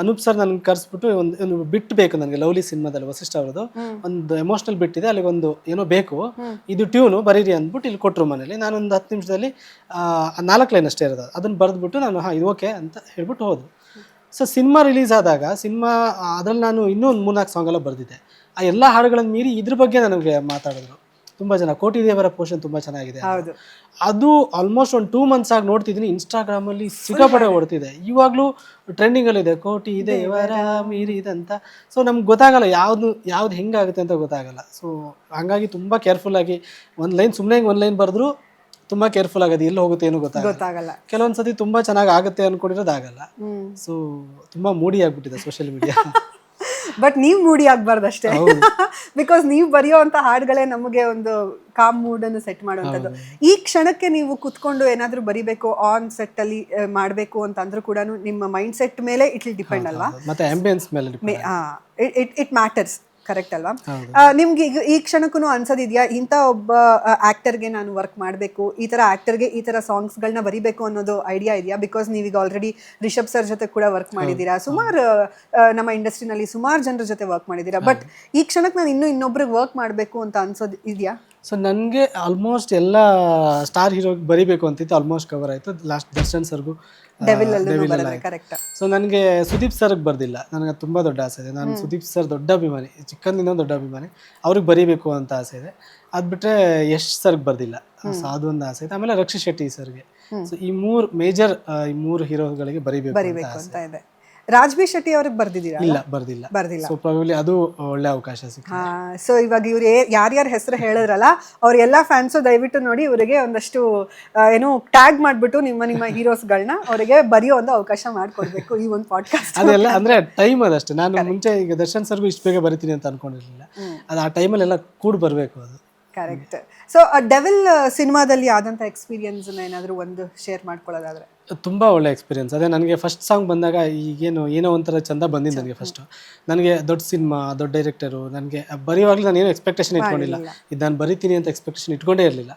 ಅನೂಪ್ ಸರ್ ನನಗೆ ಕರೆಸ್ಬಿಟ್ಟು ಒಂದು ಬಿಟ್ ಬೇಕು ನನಗೆ ಲವ್ಲಿ ಸಿನಿಮಾದಲ್ಲಿ ವಸಿಷ್ಠ ಅವ್ರದ್ದು ಒಂದು ಎಮೋಷ್ನಲ್ ಬಿಟ್ ಇದೆ, ಅಲ್ಲಿಗೊಂದು ಏನೋ ಬೇಕು, ಇದು ಟ್ಯೂನು ಬರೀರಿ ಅಂದ್ಬಿಟ್ಟು ಇಲ್ಲಿ ಕೊಟ್ಟರು ಮನೇಲಿ. ನಾನೊಂದು 10 ನಿಮಿಷದಲ್ಲಿ 4 ಲೈನ್ ಅಷ್ಟೇ ಇರೋದು, ಅದನ್ನು ಬರೆದ್ಬಿಟ್ಟು ನಾನು ಇದು ಓಕೆ ಅಂತ ಹೇಳ್ಬಿಟ್ಟು ಹೋದ್ರು. ಸೊ ಸಿನಿಮಾ ರಿಲೀಸ್ ಆದಾಗ ಅದರಲ್ಲಿ ನಾನು ಇನ್ನೂ ಒಂದು 3-4 ಸಾಂಗೆಲ್ಲ ಬರೆದಿದ್ದೆ. ಆ ಎಲ್ಲ ಹಾಡುಗಳನ್ನು ಮೀರಿ ಇದ್ರ ಬಗ್ಗೆ ನನಗೆ ಮಾತಾಡಿದ್ರು ತುಂಬ ಜನ. ಕೋಟಿ ದೇವರ ಪೋಷನ್ ತುಂಬ ಚೆನ್ನಾಗಿದೆ, ಅದು ಆಲ್ಮೋಸ್ಟ್ ಒಂದು 2 ಮಂತ್ಸ್ ಆಗಿ ನೋಡ್ತಿದ್ದೀನಿ ಇನ್ಸ್ಟಾಗ್ರಾಮಲ್ಲಿ ಸಿಕ್ಕಾಪಟ್ಟೆ ಓಡ್ತಿದೆ. ಇವಾಗಲೂ ಟ್ರೆಂಡಿಂಗಲ್ಲಿದೆ ಕೋಟಿ ದೇವರ ಮೀರಿದಂತ. ಸೊ ನಮ್ಗೆ ಗೊತ್ತಾಗಲ್ಲ ಯಾವ್ದು ಹೆಂಗಾಗುತ್ತೆ ಅಂತ ಗೊತ್ತಾಗಲ್ಲ. ಸೊ ಹಂಗಾಗಿ ತುಂಬ ಕೇರ್ಫುಲ್ಲಾಗಿ ಒಂದು ಲೈನ್, ಸುಮ್ಮನೆ ಒಂದು ಲೈನ್ ಬರೆದ್ರು ತುಂಬಾ ಕೇರ್ಫುಲ್ ಆಗೋದು, ಎಲ್ಲಿ ಹೋಗುತ್ತೆ ಏನು ಗೊತ್ತಾಗಲ್ಲ. ಕೆಲವೊಂದ್ಸತಿ ತುಂಬಾ ಚೆನ್ನಾಗಿ ಆಗುತ್ತೆ ಅನ್ಕೊಂಡಿರೋದು ಆಗಲ್ಲ. ಸೊ ತುಂಬಾ ಮೂಡಿ ಆಗ್ಬಿಟ್ಟಿದೆ ಸೋಷಿಯಲ್ ಮೀಡಿಯಾ. ಬಟ್ ನೀವು ಮೂಡಿ ಆಗ್ಬಾರ್ದು ಅಷ್ಟೇ, ಬಿಕಾಸ್ ನೀವು ಬರೆಯುವಂತ ಹಾಡುಗಳೇ ನಮಗೆ ಒಂದು ಕಾಮ್ ಮೂಡ್ ಅನ್ನು ಸೆಟ್ ಮಾಡುವಂಥದ್ದು. ಈ ಕ್ಷಣಕ್ಕೆ ನೀವು ಕುತ್ಕೊಂಡು ಏನಾದ್ರೂ ಬರಿಬೇಕು ಆನ್ ಸೆಟ್ ಅಲ್ಲಿ ಮಾಡಬೇಕು ಅಂತ ಅಂದ್ರೂ ಕೂಡ ನಿಮ್ಮ ಮೈಂಡ್ ಸೆಟ್ ಮೇಲೆ ಇಟ್ ವಿಲ್ ಡಿಪೆಂಡ್ ಅಲ್ವಾ, ಮತ್ತೆ ಆಂಬಿಯನ್ಸ್ ಮೇಲೆ ಇಟ್ ಮ್ಯಾಟರ್ಸ್. ಕರೆಕ್ಟ್ ಅಲ್ವಾ? ನಿಮ್ಗೆ ಈ ಕ್ಷಣಕ್ಕೂ ಅನ್ಸೋದಿದ್ಯಾ ಇಂಥ ಒಬ್ಬ ಆಕ್ಟರ್ಗೆ ನಾನು ವರ್ಕ್ ಮಾಡಬೇಕು, ಈ ಥರ ಆಕ್ಟರ್ಗೆ ಈ ಥರ ಸಾಂಗ್ಸ್ಗಳನ್ನ ಬರಿಬೇಕು ಅನ್ನೋದು ಐಡಿಯಾ ಇದೆಯಾ? ಬಿಕಾಸ್ ನೀವೀಗ ಆಲ್ರೆಡಿ ರಿಷಬ್ ಸರ್ ಜೊತೆ ಕೂಡ ವರ್ಕ್ ಮಾಡಿದ್ದೀರಾ, ಸುಮಾರು ನಮ್ಮ ಇಂಡಸ್ಟ್ರಿನಲ್ಲಿ ಸುಮಾರು ಜನರ ಜೊತೆ ವರ್ಕ್ ಮಾಡಿದ್ದೀರಾ. ಬಟ್ ಈ ಕ್ಷಣಕ್ಕೆ ನಾನು ಇನ್ನೊಬ್ರಿಗೆ ವರ್ಕ್ ಮಾಡಬೇಕು ಅಂತ ಅನ್ಸೋದು ಇದೆಯಾ? ಸೊ ನನಗೆ ಆಲ್ಮೋಸ್ಟ್ ಎಲ್ಲ ಸ್ಟಾರ್ ಹೀರೋಗೆ ಬರಿಬೇಕು ಅಂತಿತ್ತು, ಆಲ್ಮೋಸ್ಟ್ ಕವರ್ ಆಯಿತು. ಲಾಸ್ಟ್ ದರ್ಶನ್ ಸರ್ಗೂ ಕರೆಕ್ಟ್. ಸೊ ನನಗೆ ಸುದೀಪ್ ಸರ್ಗೆ ಬರ್ದಿಲ್ಲ, ನನಗೆ ತುಂಬ ದೊಡ್ಡ ಆಸೆ ಇದೆ. ನಾನು ಸುದೀಪ್ ಸರ್ ದೊಡ್ಡ ಅಭಿಮಾನಿ, ಚಿಕ್ಕಂದಿನ ದೊಡ್ಡ ಅಭಿಮಾನಿ, ಅವ್ರಿಗೆ ಬರೀಬೇಕು ಅಂತ ಆಸೆ ಇದೆ. ಅದು ಬಿಟ್ಟರೆ ಯಶ್ ಸರ್ಗೆ ಬರ್ದಿಲ್ಲ, ಸೊ ಅದೊಂದು ಆಸೆ ಇದೆ. ಆಮೇಲೆ ರಕ್ಷಿತ್ ಶೆಟ್ಟಿ ಸರ್ಗೆ. ಸೊ ಈ 3 ಮೇಜರ್ ಈ 3 ಹೀರೋಗಳಿಗೆ ಬರೀಬೇಕು ಅಂತ ಇದೆ. ರಾಜ್ಬಿ ಶೆಟ್ಟಿ ಅವ್ರಿಗೆ ಬರ್ದಿದ್ದೀರಾ? ಇಲ್ಲ, ಬರ್ದಿಲ್ಲ. ಸೊ ಪ್ರಾಬಬ್ಲಿ ಅದು ಒಳ್ಳೆ ಅವಕಾಶ ಸಿಕ್ಕಿದೆ. ಸೊ ಇವಾಗ ಇವ್ರು ಯಾರ್ಯಾರ ಹೆಸರು ಹೇಳಿದ್ರಲ್ಲ ಅವ್ರ ಎಲ್ಲಾ ಫ್ಯಾನ್ಸು ದಯವಿಟ್ಟು ನೋಡಿ, ಇವರಿಗೆ ಒಂದಷ್ಟು ಏನು ಟ್ಯಾಗ್ ಮಾಡ್ಬಿಟ್ಟು ನಿಮ್ಮ ಹೀರೋಸ್ಗಳನ್ನ ಅವರಿಗೆ ಬರೆಯೋ ಒಂದು ಅವಕಾಶ ಮಾಡ್ಕೊಡ್ಬೇಕು ಈ ಒಂದು ಪಾಡ್ಕಾಸ್ಟ್. ಅದೆಲ್ಲ ಅಂದ್ರೆ ಟೈಮ್ ಅದಷ್ಟೇ. ನಾನು ಮುಂಚೆ ಈಗ ದರ್ಶನ್ ಸರ್ಗೂ ಇಷ್ಟು ಬೇಗ ಬರಿತೀನಿ ಅಂತ ಅನ್ಕೊಂಡಿರ್ಲಿಲ್ಲ. ಅದು ಆ ಟೈಮಲ್ಲೆಲ್ಲ ಕೂಡ ಬರಬೇಕು ಅದು. ಕರೆಕ್ಟ್. ಸೊ ಡೆವಿಲ್ ಸಿನಿಮಾದಲ್ಲಿ ಆದಂಥ ಎಕ್ಸ್ಪೀರಿಯನ್ಸ್ ಏನಾದರೂ ಒಂದು ಶೇರ್ ಮಾಡ್ಕೊಳ್ಳೋದಾದ್ರೆ? ತುಂಬ ಒಳ್ಳೆ ಎಕ್ಸ್ಪೀರಿಯನ್ಸ್. ಅದೇ ನನಗೆ ಫಸ್ಟ್ ಸಾಂಗ್ ಬಂದಾಗ ಏನೋ ಒಂಥರ ಚಂದ ಬಂದಿದ್ದು ನನಗೆ. ಫಸ್ಟು ನನಗೆ ದೊಡ್ಡ ಸಿನಿಮಾ, ದೊಡ್ಡ ಡೈರೆಕ್ಟರು, ನನಗೆ ಬರೆಯುವಾಗಲೂ ನಾನು ಏನೂ ಎಕ್ಸ್ಪೆಕ್ಟೇಷನ್ ಇಟ್ಕೊಂಡಿಲ್ಲ. ಇದು ನಾನು ಬರಿತೀನಿ ಅಂತ ಎಕ್ಸ್ಪೆಕ್ಟೇಷನ್ ಇಟ್ಕೊಂಡೇ ಇರಲಿಲ್ಲ.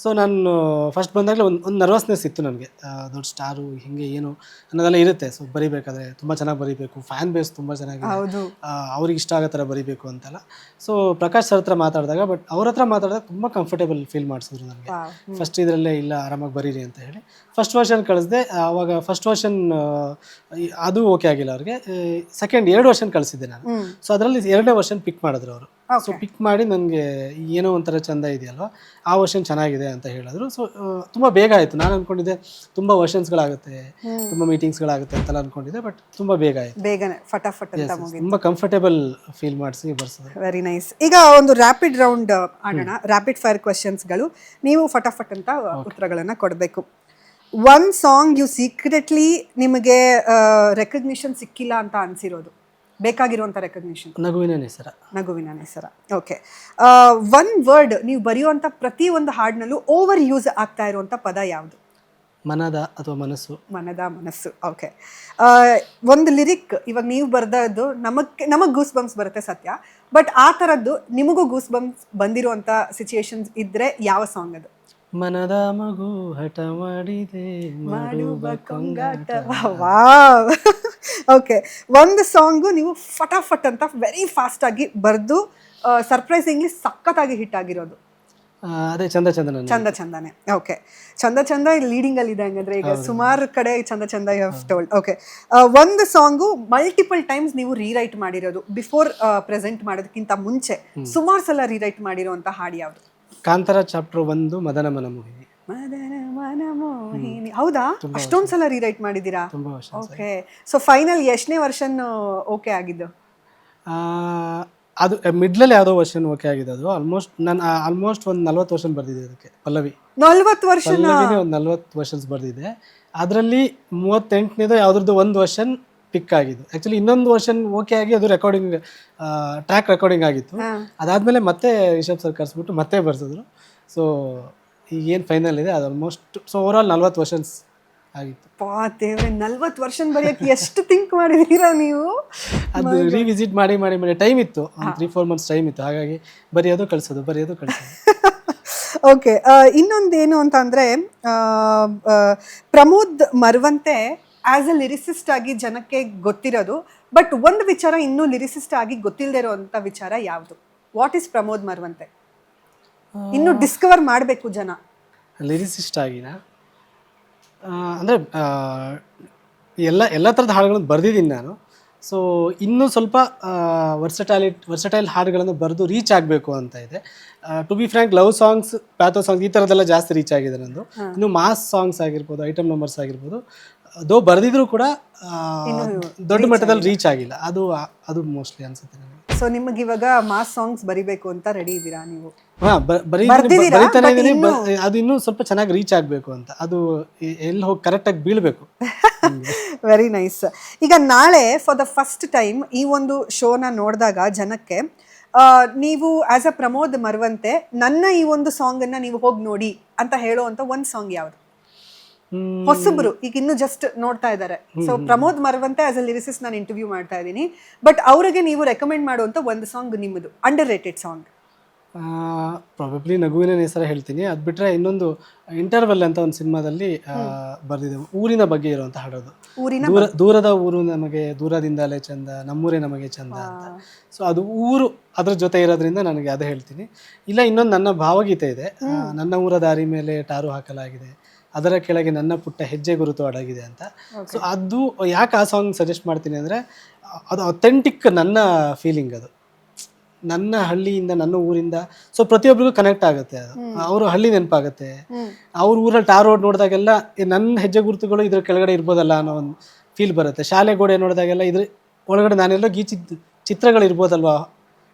ಸೊ ನಾನು ಫಸ್ಟ್ ಬಂದಾಗಲೇ ಒಂದು ನರ್ವಸ್ನೆಸ್ ಇತ್ತು ನನಗೆ, ದೊಡ್ಡ ಸ್ಟಾರು ಹಿಂಗೆ ಏನು ಅನ್ನೋದೆಲ್ಲ ಇರುತ್ತೆ. ಸೊ ಬರಿಬೇಕಾದ್ರೆ ತುಂಬ ಚೆನ್ನಾಗಿ ಬರಿಬೇಕು, ಫ್ಯಾನ್ ಬೇಸ್ ತುಂಬ ಚೆನ್ನಾಗಿದೆ, ಅವ್ರಿಗೆ ಇಷ್ಟ ಆಗೋ ಥರ ಬರಿಬೇಕು ಅಂತೆಲ್ಲ. ಸೊ ಪ್ರಕಾಶ್ ಸರ್ ಹತ್ರ ಮಾತಾಡಿದಾಗ, ಬಟ್ ಅವ್ರ ಹತ್ರ ಮಾತಾಡಿದಾಗ ತುಂಬ ಕಂಫರ್ಟೇಬಲ್ ಫೀಲ್ ಮಾಡಿಸಿದ್ರು ನನಗೆ. ಫಸ್ಟ್ ಇದರಲ್ಲೇ ಇಲ್ಲ ಆರಾಮಾಗಿ ಬರೀರಿ ಅಂತ ಹೇಳಿ ಫಸ್ಟ್ ವರ್ಷನ್ ಕಳಿಸಿದೆ. ಆವಾಗ ಫಸ್ಟ್ ವರ್ಷನ್ ಅದು ಓಕೆ ಆಗಿಲ್ಲ ಅವ್ರಿಗೆ. ಸೆಕೆಂಡ್ 2 ವರ್ಷನ್ ಕಳಿಸಿದ್ದೆ ನಾನು. ಸೊ ಅದರಲ್ಲಿ 2ನೇ ವರ್ಷನ್ ಪಿಕ್ ಮಾಡಿದ್ರು ಅವರು. ಸೊ ಪಿಕ್ ಮಾಡಿ ನನಗೆ ಏನೋ ಒಂಥರ ಚಂದ ಇದೆಯಲ್ವಾ, ಆ ವರ್ಷನ್ ಚೆನ್ನಾಗಿದೆ ಅಂತ ಹೇಳಿದ್ರು. ಸೊ ತುಂಬ ಬೇಗ ಆಯಿತು. ನಾನು ಅಂದ್ಕೊಂಡಿದ್ದೆ ತುಂಬ ವರ್ಷನ್ಸ್ಗಳಾಗುತ್ತೆ, ತುಂಬ ಮೀಟಿಂಗ್ಸ್ಗಳಾಗುತ್ತೆ ಅಂತೆಲ್ಲ ಅಂದ್ಕೊಂಡಿದ್ದೆ, ಬಟ್ ತುಂಬ ಬೇಗ ಆಯಿತು, ಬೇಗನೆ ಫಟಾಫಟ್ ಅಂತ ಮುಗಿತು. ತುಂಬ ಕಂಫರ್ಟೇಬಲ್ ಫೀಲ್ ಮಾಡಿಸಿ ಬರ್ಸಿದ್ರು. Very nice. ಈಗ ಒಂದು ರ್ಯಾಪಿಡ್ ರೌಂಡ್ ಆಡೋಣ, ರ್ಯಾಪಿಡ್ ಫೈರ್ ಕ್ವೆಶನ್ಸ್ಗಳು. ನೀವು ಫಟಾಫಟ್ ಅಂತ ಉತ್ತರಗಳನ್ನು ಕೊಡಬೇಕು. ಒನ್ ಸಾಂಗ್ ಯು ಸೀಕ್ರೆಟ್ಲಿ ನಿಮಗೆ ರೆಕಗ್ನಿಷನ್ ಸಿಕ್ಕಿಲ್ಲ ಅಂತ ಅನ್ಸಿರೋದು, ಬೇಕಾಗಿರುವಂಥ ರೆಕಗ್ನಿಷನ್? ನಗುವಿನ ನೆಸರ. ನಗುವಿನ ನೆಸರ. ಓಕೆ. ಒನ್ ವರ್ಡ್ ನೀವು ಬರೆಯುವಂಥ ಪ್ರತಿ ಒಂದು ಹಾಡಿನಲ್ಲೂ ಓವರ್ ಯೂಸ್ ಆಗ್ತಾ ಇರುವಂಥ ಪದ ಯಾವುದು? ಮನದ ಅಥವಾ ಮನಸ್ಸು. ಮನದ, ಮನಸ್ಸು. ಓಕೆ. ಒಂದು ಲಿರಿಕ್ ಇವಾಗ ನೀವು ಬರೆದದ್ದು ನಮಗೆ ಗೂಸ್ ಬಂಪ್ಸ್ ಬರುತ್ತೆ ಸತ್ಯ, ಬಟ್ ಆ ಥರದ್ದು ನಿಮಗೂ ಗೂಸ್ ಬಂಪ್ಸ್ ಬಂದಿರುವಂಥ ಸಿಚುಯೇಷನ್ಸ್ ಇದ್ದರೆ ಯಾವ ಸಾಂಗ್ ಅದು? ಮನದ ಮಗು ಹಠ ಮಾಡಿದೆ ಮಾಡುವ ಕೊಂಗಾಟ. ವಾವ್. ಓಕೆ. ಒಂದು ಸಾಂಗು ನೀವು ಫಟಾಫಟ್ ಅಂತ ವೆರಿ ಫಾಸ್ಟ್ ಆಗಿ ಬರೆದು ಸರ್ಪ್ರೈಸಿಂಗ್ಲಿ ಸಖತ್ತಾಗಿ ಹಿಟ್ ಆಗಿರೋದು? ಅದೇ ಚಂದ ಚಂದನ. ಚಂದ ಚಂದನೆ. ಓಕೆ. ಚಂದ ಚಂದ ಲೀಡಿಂಗ್ ಅಲ್ಲಿ ಇದೆ ಹಂಗಂದ್ರೆ, ಈಗ ಸುಮಾರು ಕಡೆ ಚಂದ ಚಂದ ಯು ಹ್ಯಾವ್ ಟೋಲ್ಡ್. ಓಕೆ. ಒಂದು ಸಾಂಗು ಮಲ್ಟಿಪಲ್ ಟೈಮ್ಸ್ ನೀವು ರೀರೈಟ್ ಮಾಡಿರೋದು, ಬಿಫೋರ್ ಪ್ರೆಸೆಂಟ್ ಮಾಡೋದಕ್ಕಿಂತ ಮುಂಚೆ ಸುಮಾರು ಸಲ ರೀರೈಟ್ ಮಾಡಿರೋಂಥ ಹಾಡು ಯಾವುದು? ಕಾಂತಾರ ಚಾಪ್ಟರ್ 1 ಮದನ ಮನ ಮೋಹಿನಿ. ಮದನ ಮನ ಮೋಹಿನಿ. ಹೌದಾ? ಅಷ್ಟೊಂದು ಸಲ ರೀರೈಟ್ ಮಾಡಿದ್ದೀರಾ? ತುಂಬಾ ವರ್ಷ. ಓಕೆ. ಸೊ ಫೈನಲ್ ಎಷ್ಟನೇ ವರ್ಷನ್ ಓಕೆ ಆಗಿದ್ದು? ಅದು ಮಿಡ್ಲಲ್ಲಿ ಯಾವುದೋ ವರ್ಷನ್ ಓಕೆ ಆಗಿದೆ. ಅದು ಆಲ್ಮೋಸ್ಟ್ ಒಂದು 40 ವರ್ಷನ್ ಬರ್ದಿದೆ ಅದಕ್ಕೆ ಪಲ್ಲವಿ. 40 ವರ್ಷ? ಪಲ್ಲವಿನೇ ಒಂದು 40 ವರ್ಷನ್ಸ್ ಬರ್ದಿದೆ. ಅದರಲ್ಲಿ 38ನೇದು ಯಾವ್ದ್ರದ್ದು ಒಂದು ವರ್ಷನ್ ಪಿಕ್ ಆಗಿದ್ದು. ಆ್ಯಕ್ಚುಲಿ ಇನ್ನೊಂದು ವರ್ಷನ್ ಓಕೆ ಆಗಿ ಅದು ರೆಕಾರ್ಡಿಂಗ್, ಟ್ರ್ಯಾಕ್ ರೆಕಾರ್ಡಿಂಗ್ ಆಗಿತ್ತು. ಅದಾದಮೇಲೆ ಮತ್ತೆ ರಿಷಬ್ ಸರ್ ಕರೆಸ್ಬಿಟ್ಟು ಮತ್ತೆ ಬರ್ಸಿದ್ರು. ಸೊ ಈಗೇನು ಫೈನಲ್ ಇದೆ ಅದು ಆಲ್ಮೋಸ್ಟ್, ಸೊ ಓವರಾಲ್ 40 ವರ್ಷನ್ಸ್ ಆಗಿತ್ತು. ದೇವ್ರೆ, 40 ವರ್ಷನ್ ಬರೆಯೋಕ್ಕೆ ಎಷ್ಟು ಥಿಂಕ್ ಮಾಡಿದ್ದೀರಾ ನೀವು? ಅದು ರಿವಿಸಿಟ್ ಮಾಡಿ ಮಾಡಿ ಮಾಡಿ ಟೈಮ್ ಇತ್ತು, 3-4 ಮಂತ್ಸ್ ಟೈಮ್ ಇತ್ತು. ಹಾಗಾಗಿ ಬರೆಯೋದು ಕಳಿಸೋದು. ಓಕೆ. ಇನ್ನೊಂದೇನು ಅಂತ ಅಂದರೆ, Pramod Maravanthe as a lyricist ಆಗಿ ಜನಕ್ಕೆ ಗೊತ್ತಿರೋದು, ಬಟ್ ಒಂದು ವಿಚಾರ ಇನ್ನೂ ಲಿರಿಸಿಸ್ಟ್ ಆಗಿ ಗೊತ್ತಿಲ್ಲದೆ ಇರೋವಂಥ ವಿಚಾರ ಯಾವುದು? What is Pramod Maravanthe? ಇನ್ನೂ ಡಿಸ್ಕವರ್ ಮಾಡಬೇಕು ಜನ. ಲಿರಿಸಿಸ್ಟ್ ಆಗಿನ ಅಂದರೆ ಎಲ್ಲ ಥರದ ಹಾಡುಗಳನ್ನು ಬರೆದಿದ್ದೀನಿ ನಾನು. ಸೊ ಇನ್ನೂ ಸ್ವಲ್ಪ ವರ್ಸಟೈಲ್ ಹಾಡುಗಳನ್ನು ಬರೆದು ರೀಚ್ ಆಗಬೇಕು ಅಂತ ಇದೆ. To be frank, love songs, pathos songs ಈ ಥರದ್ದೆಲ್ಲ ಜಾಸ್ತಿ ರೀಚ್ ಆಗಿದೆ ನಂದು. ಇನ್ನು ಮಾಸ್ ಸಾಂಗ್ಸ್ ಆಗಿರ್ಬೋದು, ಐಟಮ್ ನಂಬರ್ಸ್ ಆಗಿರ್ಬೋದು, ದೋ ಬರೆದಿದ್ರು ಕೂಡ ದೊಡ್ಡ ಮಟ್ಟದಲ್ಲಿ ರೀಚ್ ಆಗಿಲ್ಲ. ಅದು ಮೋಸ್ಟ್ಲಿ ಅನ್ಸುತ್ತೆ ನನಗೆ. ಸೊ ನಿಮಗೆ ಇವಾಗ ಮಾಸ್ ಸಾಂಗ್ಸ್ ಬರಿಬೇಕು ಅಂತ ರೆಡಿ ಇದ್ದೀರಾ ನೀವು? ಬರಿತಾನೆ ಇದ್ದೀನಿ. ಅದು ಇನ್ನೂ ಸ್ವಲ್ಪ ಚೆನ್ನಾಗಿ ರೀಚ್ ಆಗಬೇಕು ಅಂತ, ಅದು ಎಲ್ಲಿ ಹೋಗಿ ಕರೆಕ್ಟಾಗಿ ಬೀಳಬೇಕು. Very nice. ಈಗ ನಾಳೆ ಫಾರ್ ದ ಫಸ್ಟ್ ಟೈಮ್ ಈ ಒಂದು ಶೋನ ನೋಡಿದಾಗ ಜನಕ್ಕೆ ನೀವು ಆಸ್ ಅ ಪ್ರಮೋದ್ ಮರವಂತೆ ನನ್ನ ಈ ಒಂದು ಸಾಂಗನ್ನು ನೀವು ಹೋಗಿ ನೋಡಿ ಅಂತ ಹೇಳುವಂಥ ಒಂದು ಸಾಂಗ್ ಯಾವುದು? ಹೊಸಬ್ರು ಈಗ ಇನ್ನು ಜಸ್ಟ್ ನೋಡ್ತಾ ಇದ್ದಾರೆ. So Pramod Maravanthe as a lyricist ನಾನು ಇಂಟರ್ವ್ಯೂ ಮಾಡ್ತಾ ಇದ್ದೀನಿ, ಬಟ್ ಅವರಿಗೆ ನೀವು ರೆಕಮೆಂಡ್ ಮಾಡುವಂಥ ಒಂದು ಸಾಂಗ್ ನಿಮ್ಮದು ಅಂಡರ್ ರೇಟೆಡ್ ಸಾಂಗ್? ಪ್ರಾಬಬ್ಲಿ ನಗುವಿನ ಹೆಸರು ಹೇಳ್ತೀನಿ. ಅದು ಬಿಟ್ಟರೆ ಇನ್ನೊಂದು ಇಂಟರ್ವೆಲ್ ಅಂತ ಒಂದು ಸಿನಿಮಾದಲ್ಲಿ ಬರೆದಿದೆ, ಊರಿನ ಬಗ್ಗೆ ಇರುವಂಥ ಹಾಡೋದು. ದೂರದ ಊರು ನಮಗೆ ದೂರದಿಂದಲೇ ಚಂದ, ನಮ್ಮೂರೇ ನಮಗೆ ಚಂದ ಅಂತ. ಸೊ ಅದು ಊರು ಅದ್ರ ಜೊತೆ ಇರೋದ್ರಿಂದ ನನಗೆ ಅದು ಹೇಳ್ತೀನಿ. ಇಲ್ಲ, ಇನ್ನೊಂದು ನನ್ನ ಭಾವಗೀತೆ ಇದೆ, ನನ್ನ ಊರ ದಾರಿ ಮೇಲೆ ಟಾರು ಹಾಕಲಾಗಿದೆ, ಅದರ ಕೆಳಗೆ ನನ್ನ ಪುಟ್ಟ ಹೆಜ್ಜೆ ಗುರುತು ಅಡಗಿದೆ ಅಂತ. ಸೊ ಅದು ಯಾಕೆ ಆ ಸಾಂಗ್ ಸಜೆಸ್ಟ್ ಮಾಡ್ತೀನಿ ಅಂದರೆ, ಅದು ಅಥೆಂಟಿಕ್ ನನ್ನ ಫೀಲಿಂಗ್, ಅದು ನನ್ನ ಹಳ್ಳಿಯಿಂದ, ನನ್ನ ಊರಿಂದ. ಸೊ ಪ್ರತಿಯೊಬ್ಬರಿಗೂ ಕನೆಕ್ಟ್ ಆಗುತ್ತೆ. ಅದು ಅವರು ಹಳ್ಳಿ ನೆನಪಾಗುತ್ತೆ. ಅವ್ರ ಊರಲ್ಲಿ ಟಾರ್ ರೋಡ್ ನೋಡಿದಾಗೆಲ್ಲ ನನ್ನ ಹೆಜ್ಜೆ ಗುರುತುಗಳು ಇದ್ರ ಕೆಳಗಡೆ ಇರ್ಬೋದಲ್ಲ ಅನ್ನೋ ಒಂದು ಫೀಲ್ ಬರುತ್ತೆ. ಶಾಲೆ ಗೋಡೆ ನೋಡಿದಾಗೆಲ್ಲ ಇದ್ರ ಒಳಗಡೆ ನಾನೆಲ್ಲೋ ಗೀಚಿದ ಚಿತ್ರಗಳು ಇರ್ಬೋದಲ್ವಾ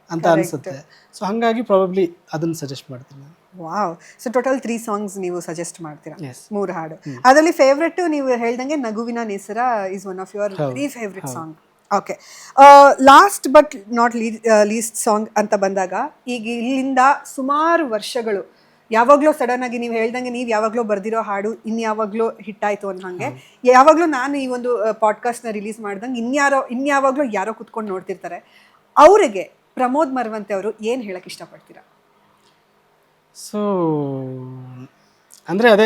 ಅಂತ ಅನಿಸುತ್ತೆ. ಸೊ ಹಾಗಾಗಿ ಪ್ರಾಬಬ್ಲಿ ಅದನ್ನು ಸಜೆಸ್ಟ್ ಮಾಡ್ತೀನಿ. ವಾವ್. ಸೊ ಟೋಟಲ್ 3 ಸಾಂಗ್ಸ್ ನೀವು ಸಜೆಸ್ಟ್ ಮಾಡ್ತೀರಾ? 3 ಹಾಡು. ಅದರಲ್ಲಿ ಫೇವ್ರೆಟ್ ನೀವು ಹೇಳ್ದಂಗೆ ನಗುವಿನ ನೇಸರ is one of your very favourite song. Okay. Last but not least song ಅಂತ ಬಂದಾಗ, ಈಗ ಇಲ್ಲಿಂದ ಸುಮಾರು ವರ್ಷಗಳು ಯಾವಾಗಲೂ ಸಡನ್ ಆಗಿ ನೀವು ಹೇಳ್ದಂಗೆ ನೀವು ಯಾವಾಗಲೂ ಬರ್ದಿರೋ ಹಾಡು ಇನ್ಯಾವಾಗಲೂ ಹಿಟ್ ಆಯಿತು ಅನ್ನೋ ಹಾಗೆ, ಯಾವಾಗಲೂ ನಾನು ಈ ಒಂದು ಪಾಡ್ಕಾಸ್ಟ್ನ ರಿಲೀಸ್ ಮಾಡ್ದಂಗೆ ಇನ್ಯಾವಾಗಲೂ ಯಾರೋ ಕುತ್ಕೊಂಡು ನೋಡ್ತಿರ್ತಾರೆ, ಅವರಿಗೆ ಪ್ರಮೋದ್ ಮರವಂತೆ ಅವರು ಏನು ಹೇಳಕ್ಕೆ ಇಷ್ಟಪಡ್ತೀರಾ? ಸೊ ಅಂದರೆ ಅದೇ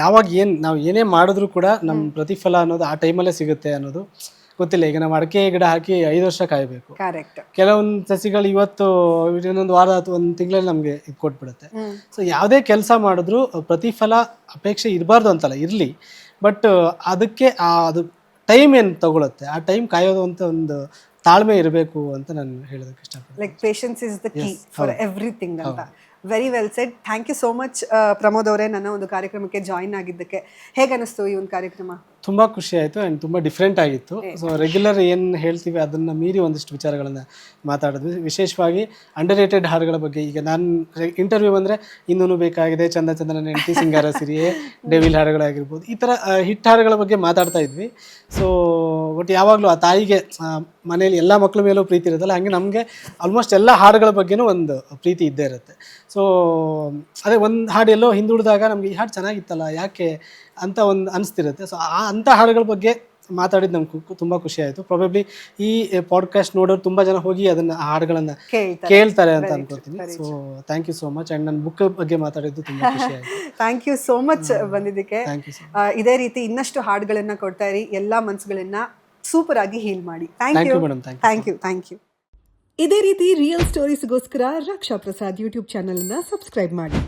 ಯಾವಾಗ ನಾವು ಏನೇ ಮಾಡಿದ್ರೂ ಕೂಡ ನಮ್ಮ ಪ್ರತಿಫಲ ಅನ್ನೋದು ಆ ಟೈಮಲ್ಲೇ ಸಿಗುತ್ತೆ ಅನ್ನೋದು ಗೊತ್ತಿಲ್ಲ. ಈಗ ನಾವು ಅಡಿಕೆ ಗಿಡ ಹಾಕಿ 5 ವರ್ಷ ಕಾಯಬೇಕು. ಕರೆಕ್ಟ್. ಕೆಲವೊಂದು ಸಸಿಗಳು ಇವತ್ತು ಇನ್ನೊಂದು ವಾರ ಅಥವಾ ಒಂದು ತಿಂಗಳಲ್ಲಿ ನಮಗೆ ಇದು ಕೊಟ್ಬಿಡುತ್ತೆ. ಸೊ ಯಾವುದೇ ಕೆಲಸ ಮಾಡಿದ್ರು ಪ್ರತಿಫಲ ಅಪೇಕ್ಷೆ ಇರಬಾರ್ದು ಅಂತಲ್ಲ, ಇರಲಿ, ಬಟ್ ಅದಕ್ಕೆ ಅದು ಟೈಮ್ ಏನು ತಗೊಳುತ್ತೆ, ಆ ಟೈಮ್ ಕಾಯೋದು ಅಂತ ಒಂದು ತಾಳ್ಮೆ ಇರಬೇಕು ಅಂತ ನಾನು ಹೇಳೋದಕ್ಕೆ ಇಷ್ಟಪಡ್ತೀನಿ. Like patience is the key for everything ಅಂತ. Very well said. Thank you so much Pramod ಅವರೇ, ನನ್ನ ಒಂದು ಕಾರ್ಯಕ್ರಮಕ್ಕೆ ಜಾಯಿನ್ ಆಗಿದ್ದಕ್ಕೆ. ಹೇಗೆ ಅನಿಸ್ತು ಈ ಒಂದು ಕಾರ್ಯಕ್ರಮ? ತುಂಬ ಖುಷಿ ಆಯಿತು ಆ್ಯಂಡ್ ತುಂಬ ಡಿಫ್ರೆಂಟ್ ಆಗಿತ್ತು. ಸೊ ರೆಗ್ಯುಲರ್ ಏನು ಹೇಳ್ತೀವಿ ಅದನ್ನು ಮೀರಿ ಒಂದಿಷ್ಟು ವಿಚಾರಗಳನ್ನು ಮಾತಾಡಿದ್ವಿ. ವಿಶೇಷವಾಗಿ ಅಂಡರ್ರೇಟೆಡ್ ಹಾಡುಗಳ ಬಗ್ಗೆ. ಈಗ ನಾನು ಇಂಟರ್ವ್ಯೂ ಬಂದರೆ ಇನ್ನೂ ಬೇಕಾಗಿದೆ, ಚಂದ ಚಂದನ ಹೆಂಡತಿ, ಸಿಂಗಾರ ಸಿರಿಯೇ, ಡೆವಿಲ್ ಹಾಡುಗಳಾಗಿರ್ಬೋದು, ಈ ಥರ ಹಿಟ್ ಹಾಡುಗಳ ಬಗ್ಗೆ ಮಾತಾಡ್ತಾ ಇದ್ವಿ. ಸೊ ಬಟ್ ಯಾವಾಗಲೂ ಆ ತಾಯಿಗೆ ಮನೇಲಿ ಎಲ್ಲ ಮಕ್ಕಳ ಮೇಲೂ ಪ್ರೀತಿ ಇರುತ್ತಲ್ಲ, ಹಾಗೆ ನಮಗೆ ಆಲ್ಮೋಸ್ಟ್ ಎಲ್ಲ ಹಾಡುಗಳ ಬಗ್ಗೆನೂ ಒಂದು ಪ್ರೀತಿ ಇದ್ದೇ ಇರುತ್ತೆ. ಸೊ ಅದೇ ಒಂದು ಹಾಡು ಎಲ್ಲೋ ಹಿಂದುಳಿದಾಗ ನಮಗೆ ಈ ಹಾಡು ಚೆನ್ನಾಗಿತ್ತಲ್ಲ ಯಾಕೆ ಅಂತ ಒಂದು ಅನಿಸ್ತಿರುತ್ತೆ. ಸೊ ಅಂಥ ಹಾಡುಗಳ ಬಗ್ಗೆ ಮಾತಾಡಿದ್ದು ನಮ್ಗೆ ತುಂಬ ಖುಷಿ ಆಯಿತು. ಪ್ರಾಬಬ್ಲಿ ಈ ಪಾಡ್ಕಾಸ್ಟ್ ನೋಡೋರು ತುಂಬ ಜನ ಹೋಗಿ ಅದನ್ನು ಹಾಡುಗಳನ್ನು ಕೇಳ್ತಾರೆ ಅಂತ ಅನ್ಕೋತೀನಿ. So thank you so much. And ನನ್ನ ಬುಕ್ ಬಗ್ಗೆ ಮಾತಾಡಿದ್ದು ತುಂಬ ಖುಷಿ ಆಯಿತು. ಥ್ಯಾಂಕ್ ಯು ಸೋ ಮಚ್ ಬಂದಿದ್ದಕ್ಕೆ. ಇದೇ ರೀತಿ ಇನ್ನಷ್ಟು ಹಾಡುಗಳನ್ನು ಕೊಡ್ತಾ ಇರಿ, ಎಲ್ಲ ಮನಸ್ಸುಗಳನ್ನ ಸೂಪರ್ ಆಗಿ ಹೀಲ್ ಮಾಡಿ. Thank you madam. Thank you. ಇದೇ ರೀತಿ ರಿಯಲ್ ಸ್ಟೋರೀಸ್ಗೋಸ್ಕರ ರಕ್ಷಾ ಪ್ರಸಾದ್ ಯೂಟ್ಯೂಬ್ ಚಾನಲ್ನ ಸಬ್ಸ್ಕ್ರೈಬ್ ಮಾಡಿ.